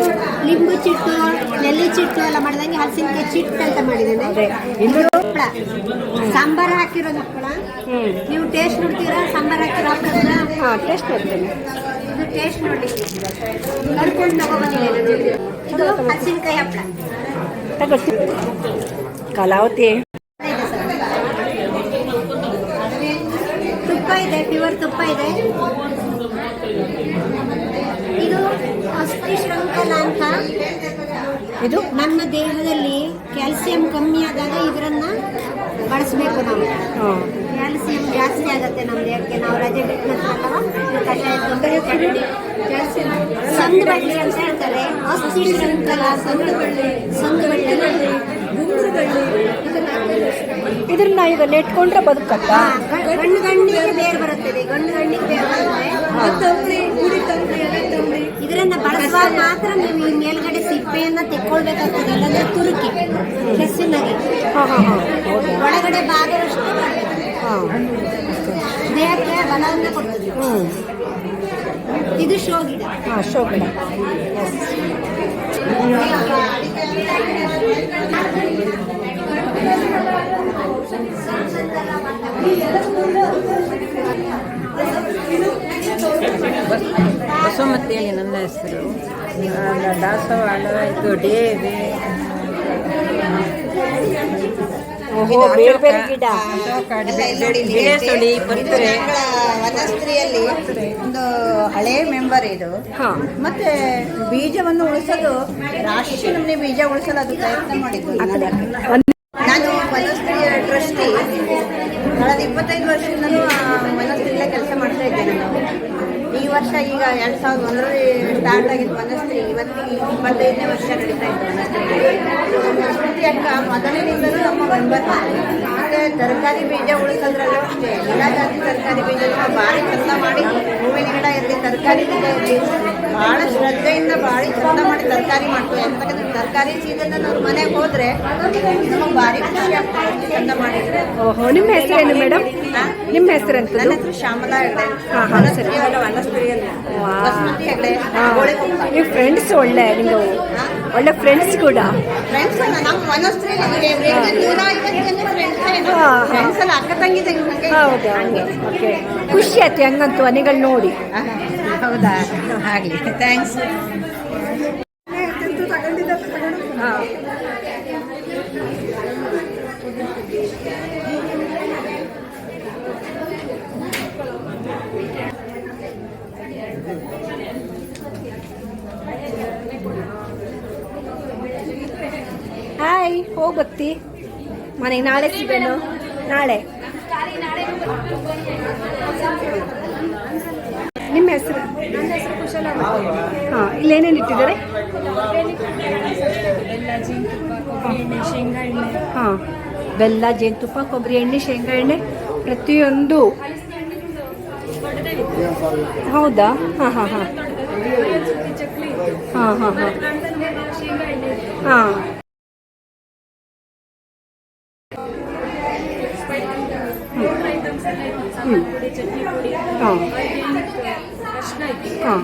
ಲಿಂಬು ಚಿಟ್ಟು, ನೆಲ್ಲಿ ಚಿಟ್ಟು ಎಲ್ಲ ಮಾಡಿದಂಗೆ ಹಲಸಿನಕಾಯಿ ಚಿಟ್ಟು ಅಂತ ಮಾಡಿದ್ದೇನೆ. ಹಪ್ಪಳ ಸಾಂಬಾರ್ ಹಾಕಿರೋದು ಹಪ್ಪಳ. ನೀವು ಟೇಸ್ಟ್ ನೋಡ್ತೀರಾ? ಸಾಂಬಾರ್ ಹಾಕಿರೋ ಹಪ್ಪಳ. ಹಾಂ, ಟೇಸ್ಟ್ ನೋಡ್ತೇನೆ. ಇದು ಟೇಸ್ಟ್ ನೋಡಿ, ಕರ್ಕೊಂಡು ತಗೊಬಂದಿದ್ದೇನೆ. ಇದು ಹಸಿನಕಾಯಿ ಹಪ್ಪಳ. ಕಲಾವತಿ ತುಪ್ಪ ಇದೆ, ಪ್ಯೂರ್ ತುಪ್ಪ ಇದೆ. ಇದು ಅಸ್ಥಿ ಶೃಂಖಲ ಅಂತ. ಇದು ನಮ್ಮ ದೇಹದಲ್ಲಿ ಕ್ಯಾಲ್ಸಿಯಂ ಕಮ್ಮಿ ಆದಾಗ ಇದರನ್ನ ಬಳಸಬೇಕು ನಾವು. ಕ್ಯಾಲ್ಸಿಯಂ ಜಾಸ್ತಿ ಆಗುತ್ತೆ ನಮ್ಮ ದೇಹಕ್ಕೆ. ನಾವು ರಜೆ ಬಿಟ್ಟನಲ್ಲ ಕಷಾಯ ಸಂದುಬಳ್ಳಿ ಅಂತ ಹೇಳ್ತಾರೆ. ಅಸ್ಥಿ ಶೃಂಖಲ, ಸಂದುಬಳ್ಳಿ, ಇದನ್ನ ಈಗ ನೆಟ್ಕೊಂಡ್ರೆ ಬದುಕತ್ತಾ? ಗಂಡು ಗಂಡಿಗೆ ಬೇರೆ ಬರುತ್ತದೆ, ಗಂಡು ಗಂಡಿಗೆ ಬೇರೆ ಬರುತ್ತೆ. ಇದರನ್ನ ಬಳಸುವಾಗ ಮಾತ್ರ ನೀವು ಈ ಮೇಲ್ಗಡೆ ಸಿಪ್ಪೆಯನ್ನ ತೆಕ್ಕೊಳ್ಬೇಕಾಗ್ತದೆ, ಇಲ್ಲಾಂದ್ರೆ ತುರುಕಿ ಕೆಸ್ಸಿನಾಗೆ ಒಳಗಡೆ ಭಾಗದಷ್ಟು ದೇಹಕ್ಕೆ ಬಲವನ್ನು ಕೊಡ್ತದೆ. ಇದು ಶೋ ಗಿಡ. ಶೋ ಗಿಡ. ಬಸವಮತಿ ಹೇಳಿ ನನ್ನ ಹೆಸರು. ದಾಸವಾಳ, ಇದು ಡೇವಿ, ಬೇರೆ ಬೇರೆ ಗಿಡ, ಬಿಳೆಸುಳಿ, ಪತ್ರೆ. ವನಸ್ತ್ರೀಯಲ್ಲಿ ಒಂದು ಹಳೆ ಮೆಂಬರ್ ಇದು. ಮತ್ತೆ ಬೀಜವನ್ನು ಉಳಿಸಲು ರಾಶಿ ನಮ್ಮನೆ ಬೀಜ ಉಳಿಸಲು ಅದು ಪ್ರಯತ್ನ ಮಾಡಿದ್ದು. ನಾನು ವನಸ್ತ್ರೀಯ ಟ್ರಸ್ಟಿ. ಕಳೆದ 25 ವರ್ಷದಿಂದಲೂ ವನಸ್ತ್ರೀಯಲ್ಲೇ ಕೆಲಸ ಮಾಡ್ತಾ ಇದ್ದೇನೆ. ನಾವು ಈ ವರ್ಷ ಈಗ 2001ರಲ್ಲಿ ಸ್ಟಾರ್ಟ್ ಆಗಿದ್ದು ವನಸ್ತ್ರೀ. ಇವತ್ತಿಗೆ 25ನೇ ವರ್ಷ ನಡೀತಾ ಇತ್ತು ವನಸ್ತ್ರೀ. ಸ್ಮೃತಿ ಅಕ್ಕ ಮೊದಲಿನಿಂದಲೂ ನಮ್ಮ ಮೆಂಬರ್. ಮತ್ತೆ ತರಕಾರಿ ಬೀಜ ಉಳಿಸೋದ್ರಲ್ಲೂ ಅಷ್ಟೇ ಎಲ್ಲ ಜಾತಿ ತರಕಾರಿ ಬೀಜ ಭಾಳ ಚಂದ ಮಾಡಿ, ಹೂವಿನ ಗಿಡ ಇರಲಿ, ತರಕಾರಿ ಬೀಜ ಇರಲಿ, ಭಾಳ ಶ್ರದ್ಧೆಯಿಂದ ಭಾಳ ಚಂದ ಮಾಡಿ ತರಕಾರಿ ಮಾಡ್ತೀವಿ. ಯಾಕಂದ್ರೆ ತರಕಾರಿ ಸೀಸನ್ ಅವ್ರ ಮನೆಗೆ ಹೋದ್ರೆ ನಮಗೆ ಭಾರಿ ಖುಷಿ ಆಗ್ತದೆ, ಅಷ್ಟು ಚಂದ ಮಾಡಿದ್ರೆ. ಓಹೋ, ನಿಮ್ಮ ಹೆಸರೇನು ಮೇಡಮ್? ನಿಮ್ಮ ಹೆಸರಂತ? ನನ್ನ ಹೆಸರು ಶ್ಯಾಮಲಾ ಹೆಗ್ಡೆ. ಬಸಮತಿ ಹೆಗ್ಡೆ. ನೀವು ಫ್ರೆಂಡ್ಸ್, ಒಳ್ಳೆ ನಿಮ್ಗೆ ಒಳ್ಳೆ ಫ್ರೆಂಡ್ಸ್ ಕೂಡ. ಫ್ರೆಂಡ್ಸ್ ಅಲ್ಲ, ನಮ್ಮ ವನಸ್ತ್ರೀ 150 ಜನ ಫ್ರೆಂಡ್ಸ್ ಎಲ್ಲ ಅಕ್ಕ ತಂಗಿ ತಂಗಿ. ಹೌದಾ? ಓಕೆ, ಖುಷಿ ಆಯ್ತು ಹಂಗಂತೂ ಮನೆಗಳು ನೋಡಿ. ಹೌದಾ? ಆಗಲಿ, ಥ್ಯಾಂಕ್ಸ್. ಹಾಯ್, ಹೋಗ್ಬತ್ತಿ ಮನೆಗೆ. ನಾಳೆ ಸಿಗೋಣ. ನಾಳೆ. ನಿಮ್ಮ ಹೆಸರು? ನನ್ನ ಹೆಸರು ಕುಶಲ. ಹಾಂ, ಇಲ್ಲೇನೇನು ಇಟ್ಟಿದ್ದಾರೆ? ಬೆಲ್ಲ, ಜೇನುತುಪ್ಪ, ಕೊಬ್ಬರಿ ಎಣ್ಣೆ, ಶೇಂಗಾ ಎಣ್ಣೆ. ಹಾಂ, ಬೆಲ್ಲ, ಜೇನುತುಪ್ಪ, ಕೊಬ್ಬರಿ ಎಣ್ಣೆ, ಶೇಂಗಾ ಎಣ್ಣೆ, ಪ್ರತಿಯೊಂದು. ಹೌದಾ? ಹಾಂ ಹಾಂ ಹಾಂ ಚಕ್ಲಿ. ಹಾಂ ಹಾಂ ಹಾಂ ಶೇಂಗಾ ಎಣ್ಣೆ. ಹಾಂ. ಸಾಂಬಾರು ಪುಡಿ, ಚಟ್ನಿ ಪುಡಿ, ಹಾಂ ಅರ್ಶಿನ ಐತಿ. ಹಾಂ.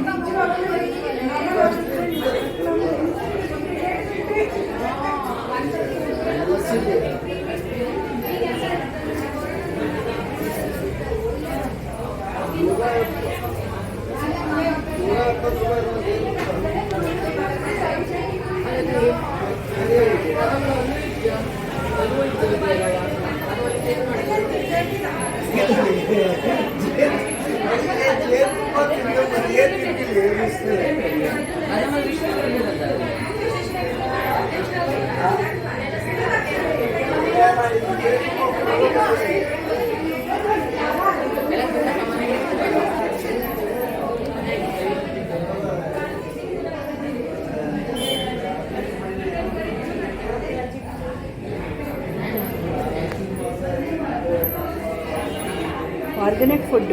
Organic food.